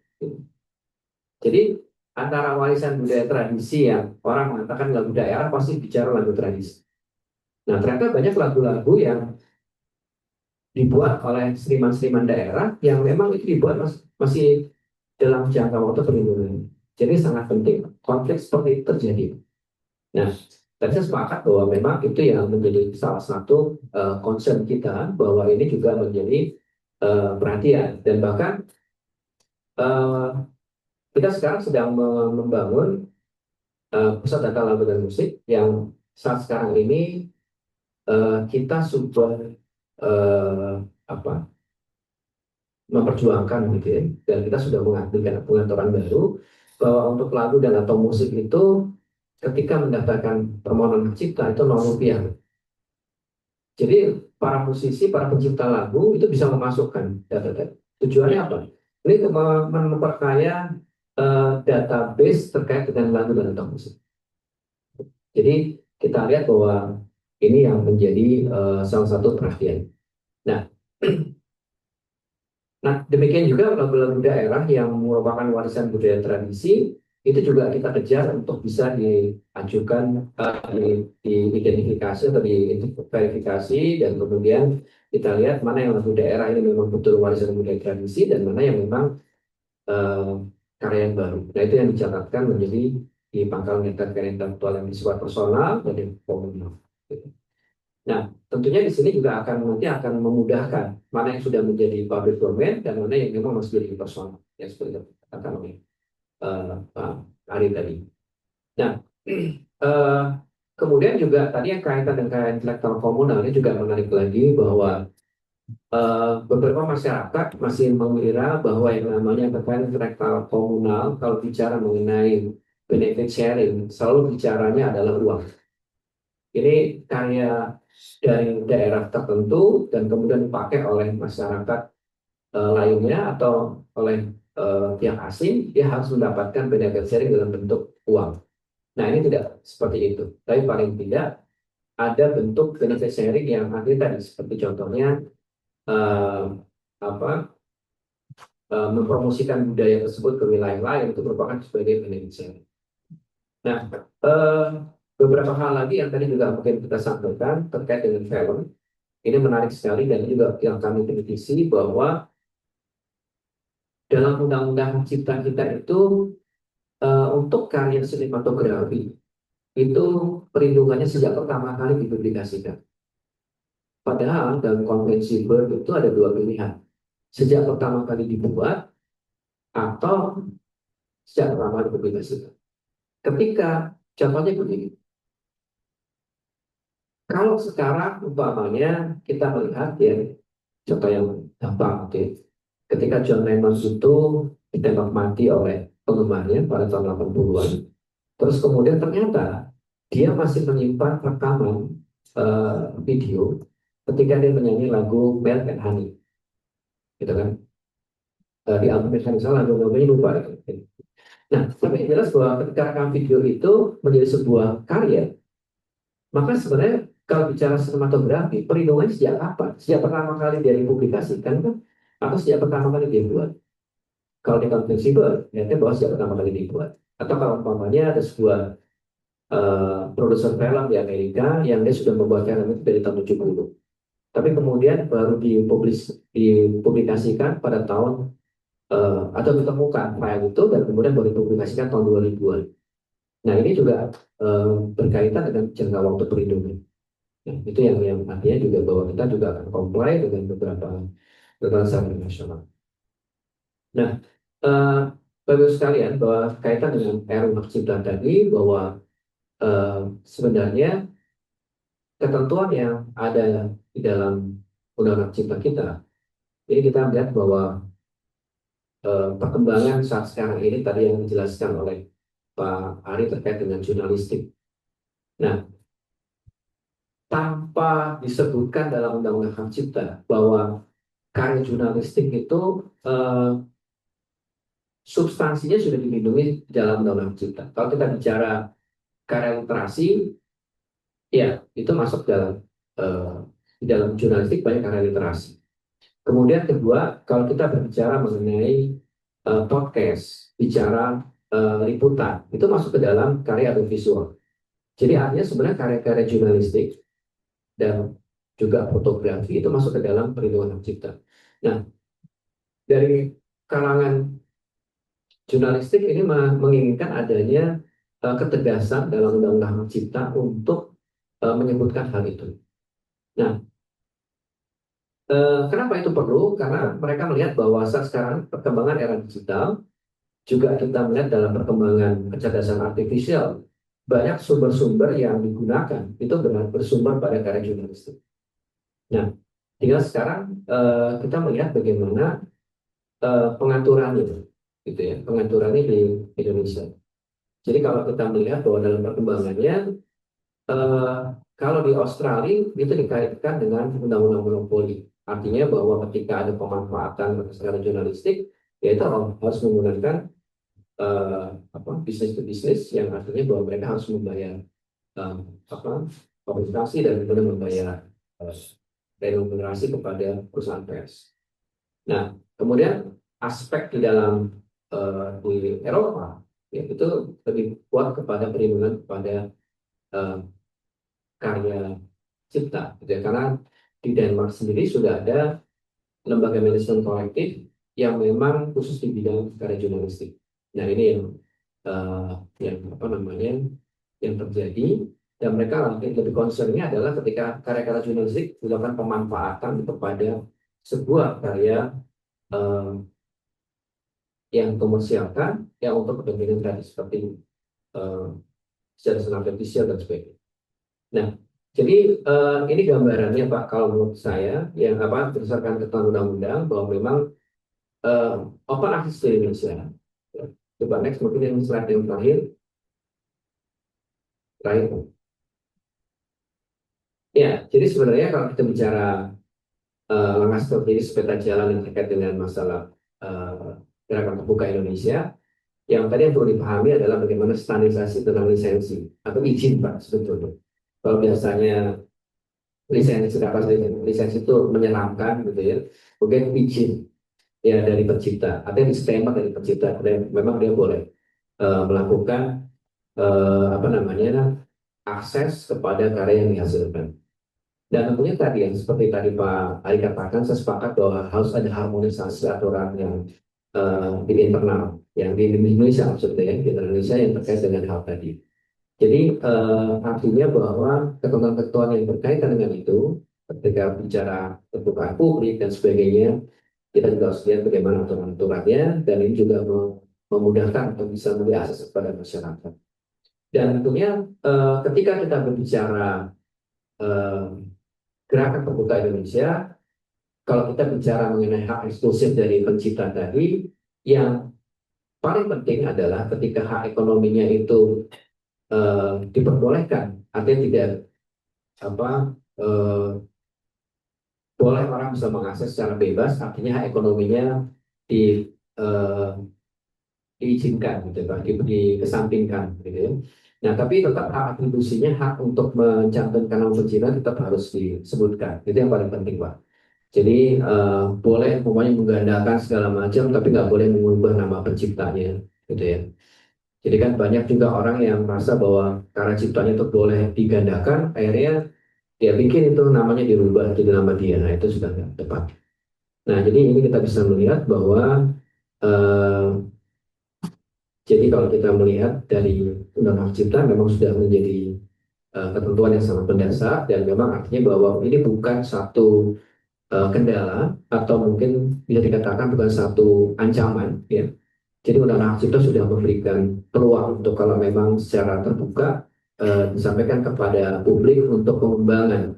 Jadi antara warisan budaya tradisi yang orang mengatakan lagu daerah pasti bicara lagu tradisi. Nah ternyata banyak lagu-lagu yang dibuat oleh seniman-seniman daerah yang memang itu dibuat masih dalam jangka waktu perlindungan. Jadi sangat penting konflik seperti itu terjadi. Nah, tadi saya sepakat bahwa memang itu yang menjadi salah satu concern kita, bahwa ini juga menjadi perhatian, dan bahkan eh, kita sekarang sedang membangun pusat data lagu dan musik yang saat sekarang ini kita sudah eh, apa memperjuangkan gitu ya, dan kita sudah mengajukan pengaturan baru bahwa untuk lagu dan atau musik itu ketika mendapatkan permohonan hak cipta itu 0 rupiah. Jadi para musisi, para pencipta lagu itu bisa memasukkan data-data. Tujuannya apa? Ini untuk memperkaya database terkait dengan lagu dan atau musik. Jadi kita lihat bahwa ini yang menjadi salah satu perhatian. Nah, nah, demikian juga lagu-lagu daerah yang merupakan warisan budaya tradisi itu juga kita kejar untuk bisa diajukan, diidentifikasi atau diverifikasi, dan kemudian kita lihat mana yang lagu daerah ini memang betul warisan budaya tradisi dan mana yang memang eh, karya yang baru. Nah itu yang dicatatkan menjadi di pangkal data karya intelektual yang bersifat personal dan yang komunal. Nah, tentunya di sini juga nanti akan memudahkan mana yang sudah menjadi public domain dan mana yang memang masih jadi personal, yang seperti itu katakan oleh Pak Ari tadi. Nah, eh, kemudian juga tadi yang kaitan dengan karya intelektual komunal ini juga menarik lagi, bahwa beberapa masyarakat masih mengira bahwa yang namanya kekayaan intelektual komunal kalau bicara mengenai benefit sharing selalu bicaranya adalah uang. Ini karya dari daerah tertentu dan kemudian dipakai oleh masyarakat lainnya atau oleh pihak asing, dia harus mendapatkan benefit sharing dalam bentuk uang. Nah ini tidak seperti itu, tapi paling tidak ada bentuk benefit sharing yang artinya tadi seperti contohnya eh, apa mempromosikan budaya tersebut ke wilayah lain, itu merupakan sebagai benefit sharing. Nah, eh, beberapa hal lagi yang tadi juga mungkin kita sampaikan terkait dengan film, ini menarik sekali dan ini juga yang kami kritisi, bahwa dalam undang-undang cipta kita itu untuk karya sinematografi itu perlindungannya sejak pertama kali dipublikasikan. Padahal dalam konvensi BERN itu ada dua pilihan, sejak pertama kali dibuat atau sejak pertama kali dipublikasikan. Ketika contohnya begini, kalau sekarang umpamanya kita melihat ya, contoh yang gampang, oke. Ketika John Lennon itu ditembak mati oleh penggemarnya pada tahun 80-an, terus kemudian ternyata dia masih menyimpan rekaman video ketika dia menyanyi lagu Milk and Honey, gitu kan? Di album Milk and Honey, lagu namanya lupa. Gitu. Nah, tapi yang jelas bahwa ketika rekam video itu menjadi sebuah karya, maka sebenarnya kalau bicara sinematografi, perlindungannya sejak kapan? Sejak pertama kali dia dipublikasikan kan? Atau sejak pertama kali dia buat? Kalau di konvensi berarti bahwa sejak pertama kali dibuat. Atau kalau umpamanya ada sebuah produser film di Amerika yang dia sudah membuat film itu dari tahun 70. Tapi kemudian baru dipublikasikan pada tahun atau ditemukan file itu dan kemudian baru dipublikasikan tahun 2000-an. Nah ini juga berkaitan dengan jangka waktu perlindungan. Nah, itu yang artinya juga bahwa kita juga akan comply dengan beberapa standar internasional. Nah, eh, bagus sekalian bahwa kaitan dengan RUU Hak Cipta tadi, bahwa sebenarnya ketentuan yang ada di dalam Undang-Undang Cipta kita, ini kita melihat bahwa perkembangan saat sekarang ini tadi yang dijelaskan oleh Pak Ari terkait dengan jurnalistik. Nah, tanpa disebutkan dalam Undang-Undang Hak Cipta bahwa karya jurnalistik itu substansinya sudah dilindungi dalam Undang-Undang Hak Cipta. Kalau kita bicara karya literasi, ya itu masuk dalam di dalam jurnalistik banyak karya literasi. Kemudian kedua, kalau kita berbicara mengenai podcast, bicara liputan, itu masuk ke dalam karya audiovisual. Jadi artinya sebenarnya karya-karya jurnalistik dan juga fotografi itu masuk ke dalam perlindungan hak cipta. Nah, dari kalangan jurnalistik ini menginginkan adanya ketegasan dalam undang-undang hak cipta untuk menyebutkan hal itu. Nah, kenapa itu perlu? Karena mereka melihat bahwa saat sekarang perkembangan era digital, juga kita melihat dalam perkembangan kecerdasan artifisial, banyak sumber-sumber yang digunakan itu bersumber pada karya jurnalistik. Nah, tinggal sekarang kita melihat bagaimana pengaturannya, gitu ya, pengaturannya di Indonesia. Jadi kalau kita melihat bahwa dalam perkembangannya, kalau di Australia itu dikaitkan dengan undang-undang monopoli. Artinya bahwa ketika ada pemanfaatan secara jurnalistik, yaitu harus menggunakan bisnis ke bisnis, yang artinya bahwa mereka harus membayar kompensasi dan kemudian membayar remunerasi kepada perusahaan pers. Nah, kemudian aspek di dalam di Eropa, ya, itu lebih kuat kepada perlindungan kepada karya cipta, gitu ya. Karena di Denmark sendiri sudah ada lembaga manajemen kolektif yang memang khusus di bidang karya jurnalistik. Nah, ini yang apa namanya yang terjadi, dan mereka lebih concernnya adalah ketika karya-karya jurnalistik dilakukan pemanfaatan kepada sebuah karya yang komersialkan, yang untuk kepentingan tadi seperti secara artifisial dan sebagainya. Nah, jadi ini gambarannya Pak, kalau menurut saya yang apa berdasarkan ketentuan undang-undang bahwa memang open access di Indonesia. Coba next, mungkin yang slide yang terakhir. Ya, jadi sebenarnya kalau kita bicara langkah strategis peta jalan yang terkait dengan masalah gerakan terbuka Indonesia, yang tadi yang perlu dipahami adalah bagaimana standarisasi tentang lisensi atau izin Pak sebetulnya. Kalau biasanya lisensi itu menyeramkan gitu ya, mungkin izin ya dari pencipta atau yang disclaimer dari pencipta, dan memang dia boleh melakukan apa namanya akses kepada karya yang dihasilkan. Dan tentunya tadi yang seperti tadi Pak Ari katakan, saya sepakat bahwa harus ada harmonisasi aturan yang di internal, yang di Indonesia maksudnya, di Indonesia yang terkait dengan hal tadi. Jadi artinya bahwa ketentuan-ketentuan yang berkaitan dengan itu, ketika bicara terbuka publik dan sebagainya, kita juga harus lihat bagaimana aturan-aturannya, dan ini juga memudahkan untuk bisa memberi akses kepada masyarakat. Dan tentunya ketika kita berbicara gerakan terbuka Indonesia, kalau kita bicara mengenai hak eksklusif dari pencipta tadi, yang paling penting adalah ketika hak ekonominya itu diperbolehkan, artinya tidak boleh orang bisa mengakses secara bebas, artinya hak ekonominya diizinkan gitu Pak, dikesampingkan gitu ya. Nah, tapi tetap hak atribusinya, hak untuk mencantumkan nama pencipta tetap harus disebutkan. Itu yang paling penting Pak. Jadi boleh pokoknya menggandakan segala macam, tapi nggak boleh mengubah nama penciptanya, gitu ya. Jadi kan banyak juga orang yang merasa bahwa karena ciptanya itu boleh digandakan, akhirnya dia bikin itu namanya dirubah jadi nama dia. Nah, itu sudah nggak tepat. Nah, jadi ini kita bisa melihat bahwa jadi kalau kita melihat dari Undang-Undang Cipta memang sudah menjadi ketentuan yang sangat mendasar, dan memang artinya bahwa ini bukan satu kendala, atau mungkin bisa dikatakan bukan satu ancaman ya. Jadi Undang-Undang Cipta sudah memberikan peluang untuk kalau memang secara terbuka disampaikan kepada publik untuk pengembangan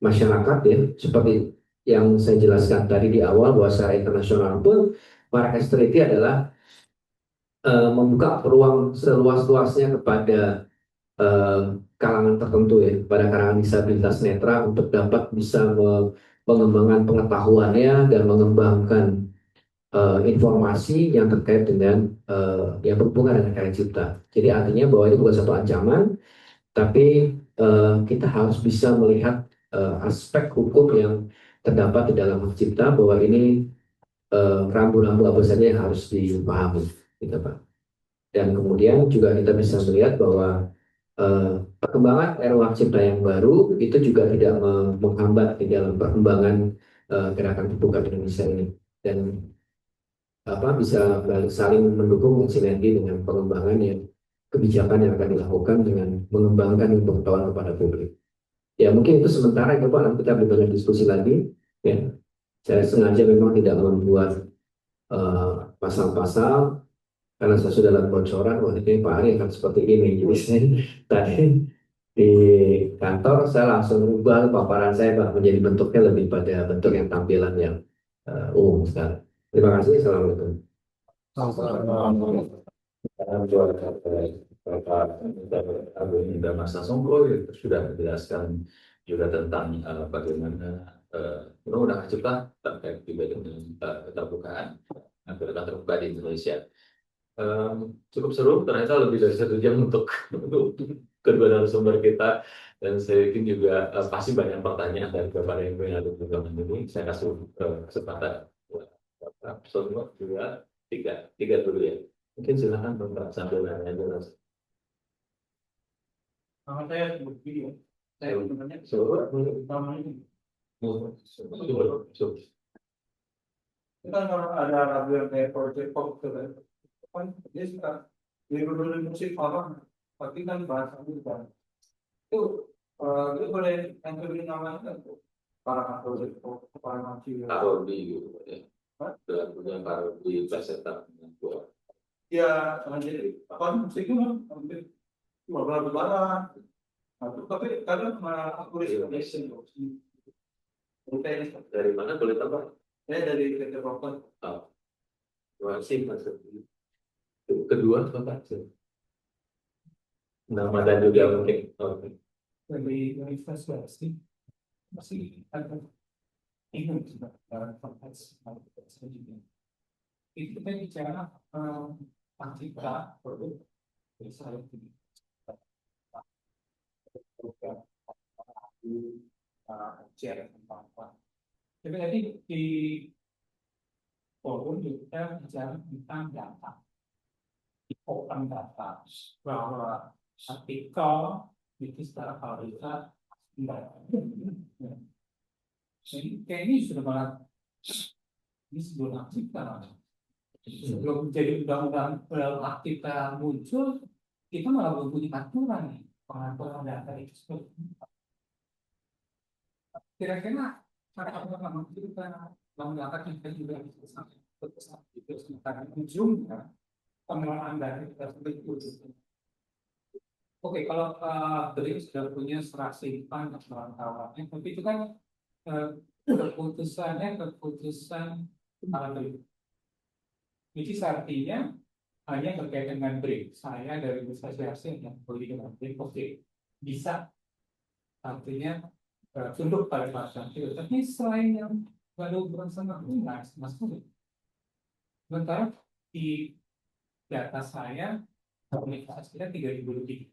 masyarakat ya, seperti yang saya jelaskan tadi di awal bahwa secara internasional pun mark treaty adalah membuka peluang seluas-luasnya kepada eh, kalangan tertentu ya, kepada kalangan disabilitas netra untuk dapat bisa mengembangkan pengetahuannya dan mengembangkan informasi yang terkait dengan yang berhubungan dengan karya cipta. Jadi artinya bahwa ini bukan satu ancaman, tapi kita harus bisa melihat aspek hukum yang terdapat di dalam hak cipta bahwa ini rambu-rambu apa saja yang harus dipahami, gitu Pak. Dan kemudian juga kita bisa melihat bahwa perkembangan RUU Hak Cipta yang baru itu juga tidak menghambat di dalam perkembangan gerakan terbuka di Indonesia ini, dan bisa saling mendukung sinergi dengan pengembangan yang kebijakan yang akan dilakukan dengan mengembangkan pengetahuan kepada publik. Ya mungkin itu sementara itu Pak, nanti kita berbanyak diskusi lagi. Ya, saya sengaja memang tidak membuat pasal-pasal karena saya sudah dalam bocoran, wah ini Pak Ari akan seperti ini. Jadi saya tadi di kantor saya langsung ubah paparan saya Pak menjadi bentuknya lebih pada bentuk yang tampilan yang umum sekali. Terima kasih. Assalamualaikum. Bapak Agung dan Mas Songko itu sudah menjelaskan juga tentang bagaimana undang-undang hak cipta terkait juga dengan keterbukaan gerakan terbuka di Indonesia. Cukup seru, ternyata lebih dari 1 jam untuk kedua narasumber kita, dan saya yakin juga pasti banyak pertanyaan dari Bapak yang ada di dalam ini. Saya kasih kesempatan buat Bapak Songo juga tiga dulu ya. Mungkin silakan Bapak sambil nanya dulu. Nama saya video. Saya sebenarnya nama ini. Kita kalau ada lagu yang kayak project pop kan dia suka lirik musik orang, tapi kan bahasa bukan. Itu dia boleh tampilin namanya kan para project pop, para macam. Parodi gitu ya. Lagunya parodi peserta buat. Ya, jadi apa musiknya hampir beberapa barat. Tapi kadang aku rekomendasi Dari mana boleh tahu? saya dari PT Proper. Terima kasih Mas. Kedua Bapak nama dan juga mungkin Dari Universitas masih ada ingat itu kita bicara aktivitas produk besar ini share tentang apa. Jadi tadi di forum kita bicara tentang data, open data, bahwa artikel itu secara kualitas tidak. Jadi kayaknya sudah banget ini sebelum aktivitas. Sebelum jadi undang-undang aktivitas muncul, kita malah belum punya aturan nih pengaturan data itu seperti apa. Kira-kira cara apa kita mengangkat kita juga bisa sampai itu sementara ujungnya pengelolaan data kita seperti itu. Oke, kalau beliau sudah punya serah simpan dan kawan-kawannya, tapi itu kan keputusan beliau. Jadi artinya hanya berkaitan dengan break. Saya dari asosiasi yang beli dengan break, oke, bisa artinya tunduk pada pasal itu. Tapi selain yang baru bersama Mas Budi, sementara di data saya universitas kita 3.000 lebih.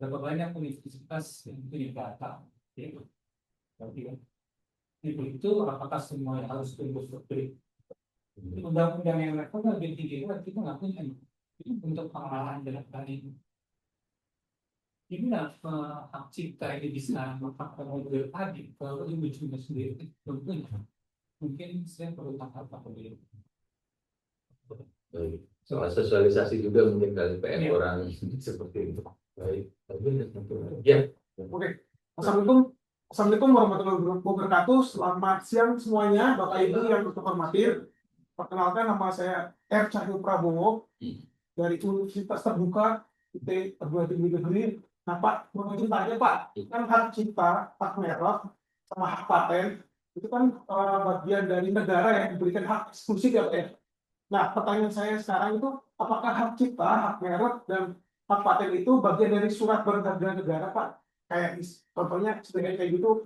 Berapa banyak universitas yang punya data? Ya, itu apakah semua yang harus tunduk break? Undang-undang yang level lebih tinggi kita nggak punya itu untuk pengelolaan data ini. Gimana hak cipta ini bisa memakai model tadi kalau ini ujungnya sendiri tentunya mungkin saya perlu tangkap apa dulu. baik. Soal sosialisasi juga mungkin kali PR orang seperti itu. Baik. Ya. Oke. Assalamualaikum warahmatullahi wabarakatuh. Selamat siang semuanya, Bapak Ibu yang terhormati. Perkenalkan, nama saya R. Cahyo Prabowo dari Universitas Terbuka IT Perguruan Tinggi Negeri. Nah Pak, mau cerita aja Pak, kan hak cipta, hak merek, sama hak paten itu kan bagian dari negara yang diberikan hak eksklusif ya Pak ya. Nah, pertanyaan saya sekarang itu, apakah hak cipta, hak merek, dan hak paten itu bagian dari surat berharga negara, Pak? Kayak contohnya sebagai kayak gitu,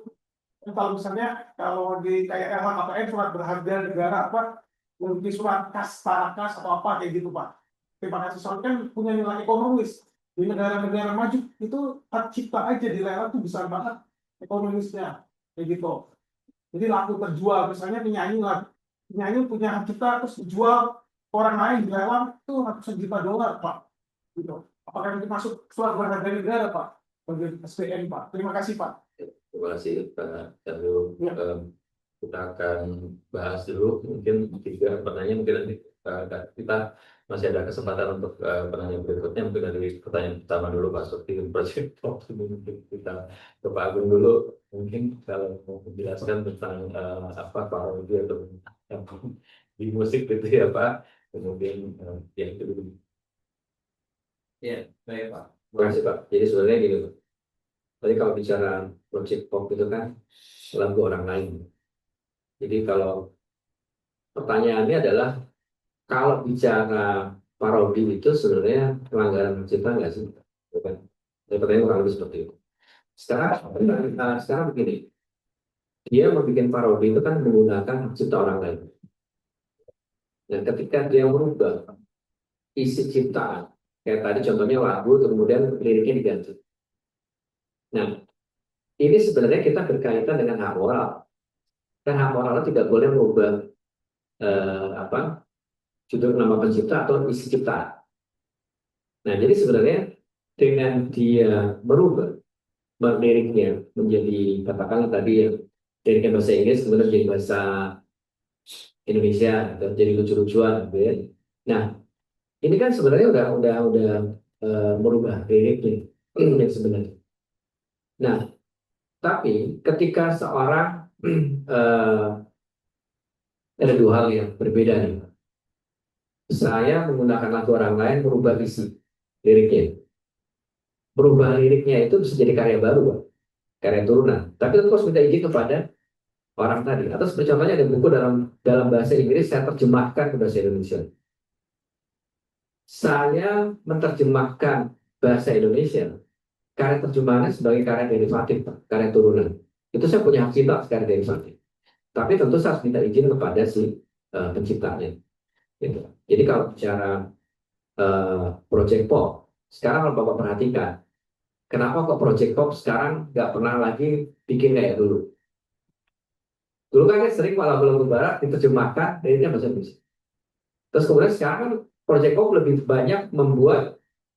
kan kalau misalnya kalau di kayak LHKPN surat berharga negara apa, mungkin surat kas, tarakas atau apa kayak gitu, Pak. Terima kasih soalnya kan punya nilai ekonomis. Di negara-negara maju itu hak cipta aja dilelang tuh besar banget ekonomisnya, kayak gitu. Jadi laku terjual, misalnya penyanyi lah, penyanyi punya hak cipta terus dijual orang lain dilelang itu ratusan juta dolar Pak. Gitu. Apakah itu masuk surat berharga negara Pak? Bagi SPN Pak. Terima kasih Pak. Terima kasih Pak Cahyo. Ya. Kita akan bahas dulu mungkin 3 pertanyaan, mungkin nanti kita masih ada kesempatan untuk pertanyaan berikutnya. Mungkin dari pertanyaan pertama dulu Pak Sofie, Project Pop, mungkin kita ke Pak Agung dulu, mungkin kalau mau menjelaskan tentang apa parodi atau di musik gitu ya Pak, kemudian ya itu dulu. Ya, baik Pak. Terima kasih Pak. Jadi sebenarnya gini Pak. Tadi kalau bicara project pop itu kan lagu orang lain. Jadi kalau pertanyaannya adalah kalau bicara parodi itu sebenarnya pelanggaran hak cipta nggak sih? Gitu kan? Jadi pertanyaan kurang lebih seperti itu. Sekarang begini, dia membuat parodi itu kan menggunakan hak cipta orang lain. Dan ketika dia merubah isi ciptaan, kayak tadi contohnya lagu, kemudian liriknya diganti. Nah, ini sebenarnya kita berkaitan dengan hak moral. Dan hak moral tidak boleh merubah judul nama pencipta atau isi ciptaan. Nah, jadi sebenarnya dengan dia merubah liriknya menjadi katakanlah tadi yang liriknya bahasa Inggris kemudian jadi bahasa Indonesia atau jadi lucu-lucuan gitu ya. Nah, ini kan sebenarnya udah merubah liriknya yang sebenarnya. Nah, tapi ketika seorang ada 2 hal yang berbeda nih. Saya menggunakan lagu orang lain merubah isi liriknya. Berubah liriknya itu bisa jadi karya baru, Pak. Karya turunan. Tapi tentu harus minta izin kepada orang tadi. Atau seperti contohnya ada buku dalam bahasa Inggris saya terjemahkan ke bahasa Indonesia. Saya menerjemahkan bahasa Indonesia. Karya terjemahannya sebagai karya derivatif, Pak. Karya turunan. Itu saya punya hak cipta karya derivatif. Tapi tentu saya harus minta izin kepada si penciptanya. Gitu. Jadi kalau bicara project pop, sekarang kalau Bapak perhatikan, kenapa kok project pop sekarang nggak pernah lagi bikin kayak dulu? Dulu kan sering kalau lagu-lagu barat diterjemahkan, liriknya bahasa Inggris. Terus kemudian sekarang kan project pop lebih banyak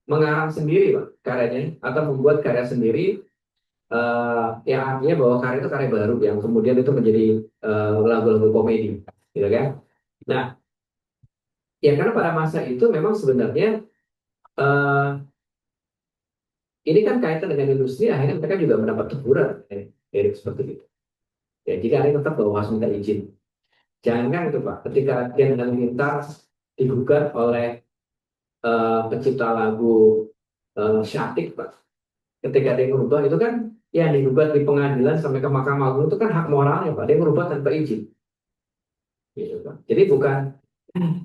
mengarang sendiri Pak, karyanya, atau membuat karya sendiri yang artinya bahwa karya itu karya baru yang kemudian itu menjadi lagu-lagu komedi, gitu kan? Nah, ya karena pada masa itu memang sebenarnya ini kan kaitan dengan industri, akhirnya mereka juga mendapat teguran lirik seperti itu. Ya, jadi akhirnya tetap bahwa harus minta izin. Jangan itu Pak, ketika dia dengan lintas digugat oleh pencipta lagu Syatik Pak, ketika dia merubah itu kan ya digugat di pengadilan sampai ke Mahkamah Agung itu kan hak moralnya Pak, dia merubah tanpa izin. Gitu Pak. Jadi bukan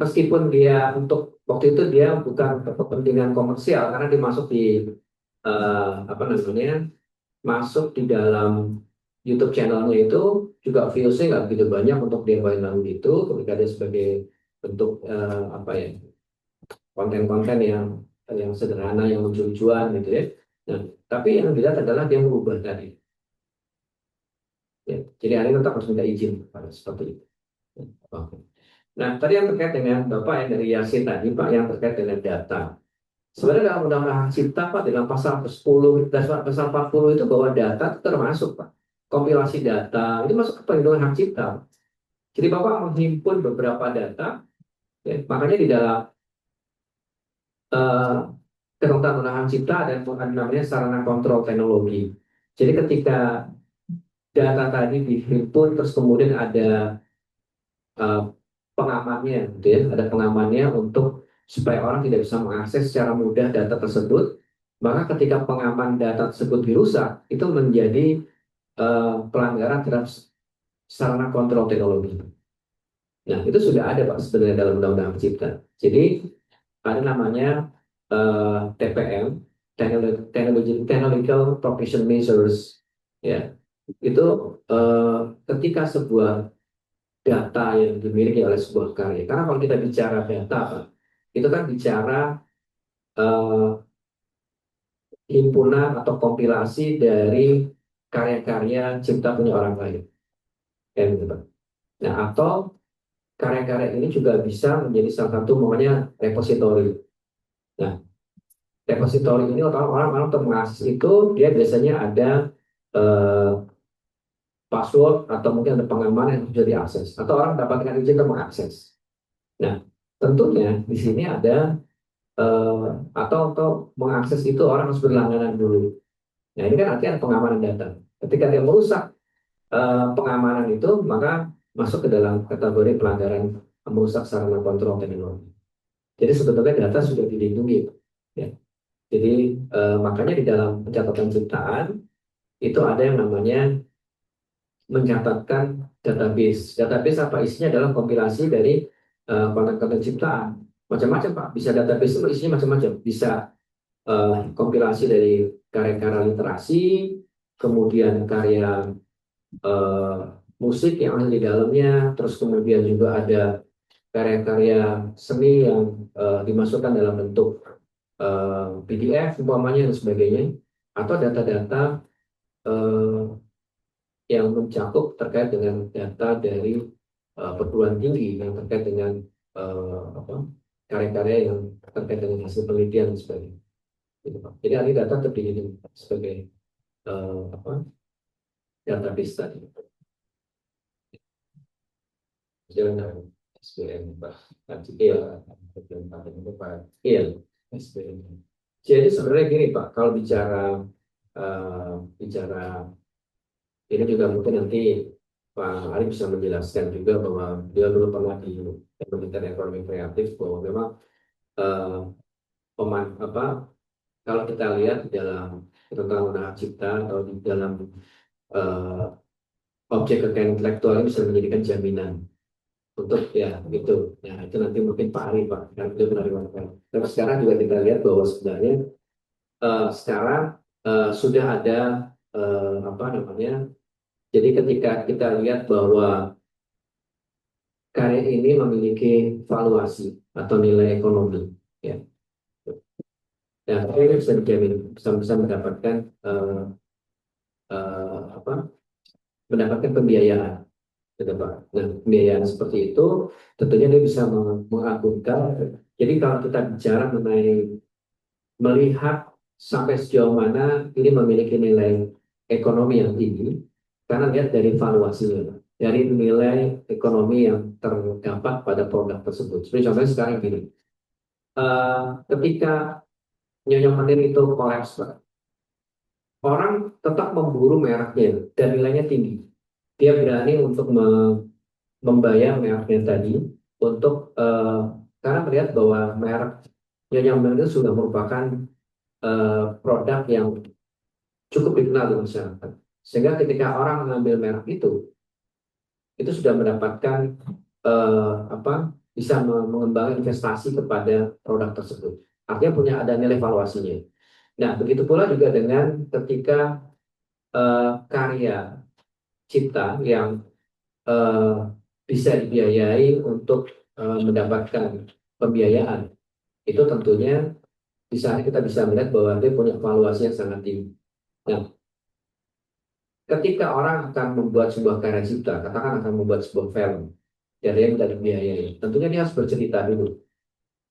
meskipun dia untuk waktu itu dia bukan kepentingan komersial karena dia masuk di masuk di dalam YouTube channelnya itu juga viewsnya nggak begitu banyak untuk dia main lagu itu ketika dia sebagai bentuk konten-konten yang sederhana yang lucu-lucuan gitu ya. Nah, tapi yang dilihat adalah dia merubah tadi. Ya, jadi hari tetap harus minta izin pada seperti itu. Oke. Nah, tadi yang terkait dengan Bapak yang dari Yasin tadi Pak yang terkait dengan data. Sebenarnya dalam undang-undang hak cipta Pak dalam pasal 10 dan pasal 40 itu bahwa data itu termasuk Pak. Kompilasi data itu masuk ke perlindungan hak cipta. Jadi Bapak menghimpun beberapa data, ya, makanya di dalam ketentuan undang hak cipta ada namanya sarana kontrol teknologi. Jadi ketika data tadi dihimpun terus kemudian ada pengamannya, gitu ya, ada pengamannya untuk supaya orang tidak bisa mengakses secara mudah data tersebut. Maka ketika pengaman data tersebut dirusak, itu menjadi pelanggaran terhadap sarana kontrol teknologi. Nah, itu sudah ada Pak sebenarnya dalam Undang-Undang Cipta. Jadi ada namanya TPM, Technological Protection Measures, ya. Itu ketika sebuah data yang dimiliki oleh sebuah karya. Karena kalau kita bicara data, Pak, itu kan bicara eh, himpunan atau kompilasi dari karya-karya cipta punya orang lain. Kayak gitu, Pak. Nah, atau karya-karya ini juga bisa menjadi salah satu namanya repositori. Nah, repositori ini orang-orang untuk mengakses itu dia biasanya ada eh, password atau mungkin ada pengamanan yang bisa diakses atau orang mendapatkan izin untuk mengakses. Nah, tentunya di sini ada atau untuk mengakses itu orang harus berlangganan dulu. Nah, ini kan artinya ada pengamanan data. Ketika dia merusak pengamanan itu, maka masuk ke dalam kategori pelanggaran merusak sarana kontrol teknologi. Jadi sebetulnya data sudah dilindungi, ya. Jadi makanya di dalam pencatatan ciptaan itu ada yang namanya mencatatkan database. Database apa isinya adalah kompilasi dari konten-konten ciptaan. Macam-macam Pak. Bisa database itu isinya macam-macam. Bisa kompilasi dari karya-karya literasi, kemudian karya eh, musik yang ada di dalamnya, terus kemudian juga ada karya-karya seni yang dimasukkan dalam bentuk PDF, umpamanya dan sebagainya, atau data-data eh, yang mencakup terkait dengan data dari perguruan tinggi yang terkait dengan karya-karya yang terkait dengan hasil penelitian dan sebagainya. Gitu, Pak. Jadi ahli data terdiri sebagai apa database tadi. Jangan SPM Pak. Iya, iya, SPM. Jadi sebenarnya gini Pak, kalau bicara ini juga mungkin nanti Pak Ari bisa menjelaskan juga bahwa dia dulu pernah di Kementerian Ekonomi Kreatif bahwa memang eh, apa kalau kita lihat di dalam tentang undang cipta atau di dalam eh, objek kekayaan intelektual ini bisa menjadikan jaminan untuk ya gitu. Ya itu nanti mungkin Pak Ari Pak yang itu benar-benar. Tapi sekarang juga kita lihat bahwa sebenarnya sekarang sudah ada apa namanya. Jadi ketika kita lihat bahwa karya ini memiliki valuasi atau nilai ekonomi, ya, dan ini bisa dijamin bisa mendapatkan apa mendapatkan pembiayaan, gitu Pak. Nah, pembiayaan seperti itu tentunya dia bisa mengagumkan. Jadi kalau kita bicara mengenai melihat sampai sejauh mana ini memiliki nilai ekonomi yang tinggi, karena lihat dari valuasinya, dari nilai ekonomi yang terdapat pada produk tersebut. Seperti contohnya sekarang gini, ketika Nyonya Menir itu kolaps, orang tetap memburu mereknya dan nilainya tinggi. Dia berani untuk membayar mereknya tadi untuk karena melihat bahwa merek Nyonya Menir itu sudah merupakan produk yang cukup dikenal di masyarakat. Sehingga ketika orang mengambil merek itu sudah mendapatkan apa bisa mengembangkan investasi kepada produk tersebut. Artinya punya ada nilai valuasinya. Nah, begitu pula juga dengan ketika karya cipta yang eh, bisa dibiayai untuk mendapatkan pembiayaan. Itu tentunya di sana kita bisa melihat bahwa dia punya valuasi yang sangat tinggi. Nah, ketika orang akan membuat sebuah karya cipta, katakan akan membuat sebuah film, dan dia minta dibiayai, tentunya dia harus bercerita dulu.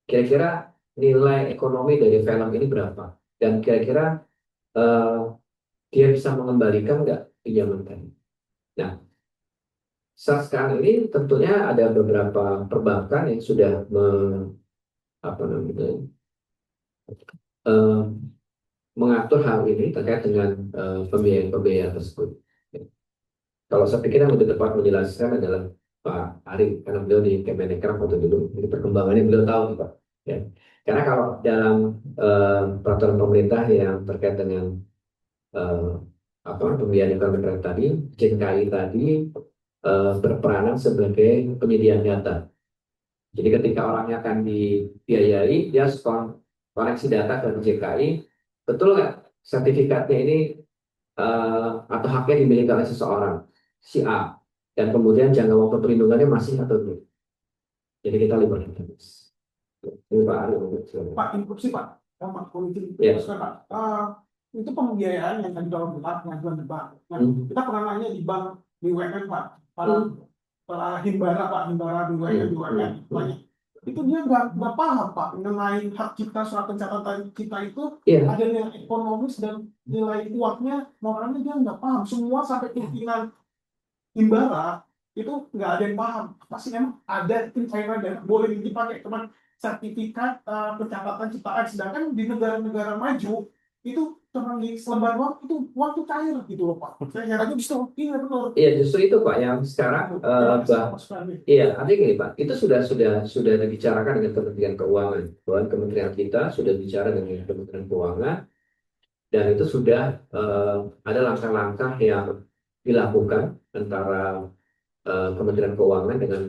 Kira-kira nilai ekonomi dari film ini berapa? Dan kira-kira eh, dia bisa mengembalikan nggak pinjaman tadi? Nah, saat sekarang ini tentunya ada beberapa perbankan yang sudah apa namanya, eh, mengatur hal ini terkait dengan pembiayaan tersebut. Kalau saya pikir yang lebih tepat menjelaskan adalah Pak Ari, karena beliau di Kemenekraf waktu dulu, jadi perkembangannya beliau tahu, Pak. Ya. Karena kalau dalam peraturan pemerintah yang terkait dengan eh, apa pembiayaan ekonomi kreatif tadi, JKI tadi, berperanan sebagai penyedia data. Jadi ketika orangnya akan dibiayai, dia koneksi data ke JKI, betul nggak sertifikatnya ini atau haknya dimiliki oleh seseorang, si A, dan kemudian jangka waktu perlindungannya masih atau belum. Jadi kita libatkan. Ini Pak Ari. Pak, instruksi Pak, Pak Polisi, Ya. Pak. Itu pembiayaan yang tadi dalam gelap pengajuan di bank. Nah, kita pernah nanya di bank BUMN Pak, para himbara Pak, himbara BUMN, banyak. Itu dia nggak paham Pak mengenai hak cipta surat pencatatan kita itu ada nilai ekonomis dan nilai uangnya, moralnya dia nggak paham. Semua sampai pimpinan himbara itu nggak ada yang paham. Pasti memang ada pencairan dana boleh dipakai teman sertifikat pencatatan ciptaan, sedangkan di negara-negara maju itu cuma di selembar uang itu uang itu cair gitu loh Pak. Saya herannya justru ini betul. Iya, justru itu Pak yang sekarang iya, artinya gini Pak, itu sudah dibicarakan dengan Kementerian Keuangan, bahwa Kementerian kita sudah bicara dengan Kementerian Keuangan, dan itu sudah ada langkah-langkah yang dilakukan antara Kementerian Keuangan dengan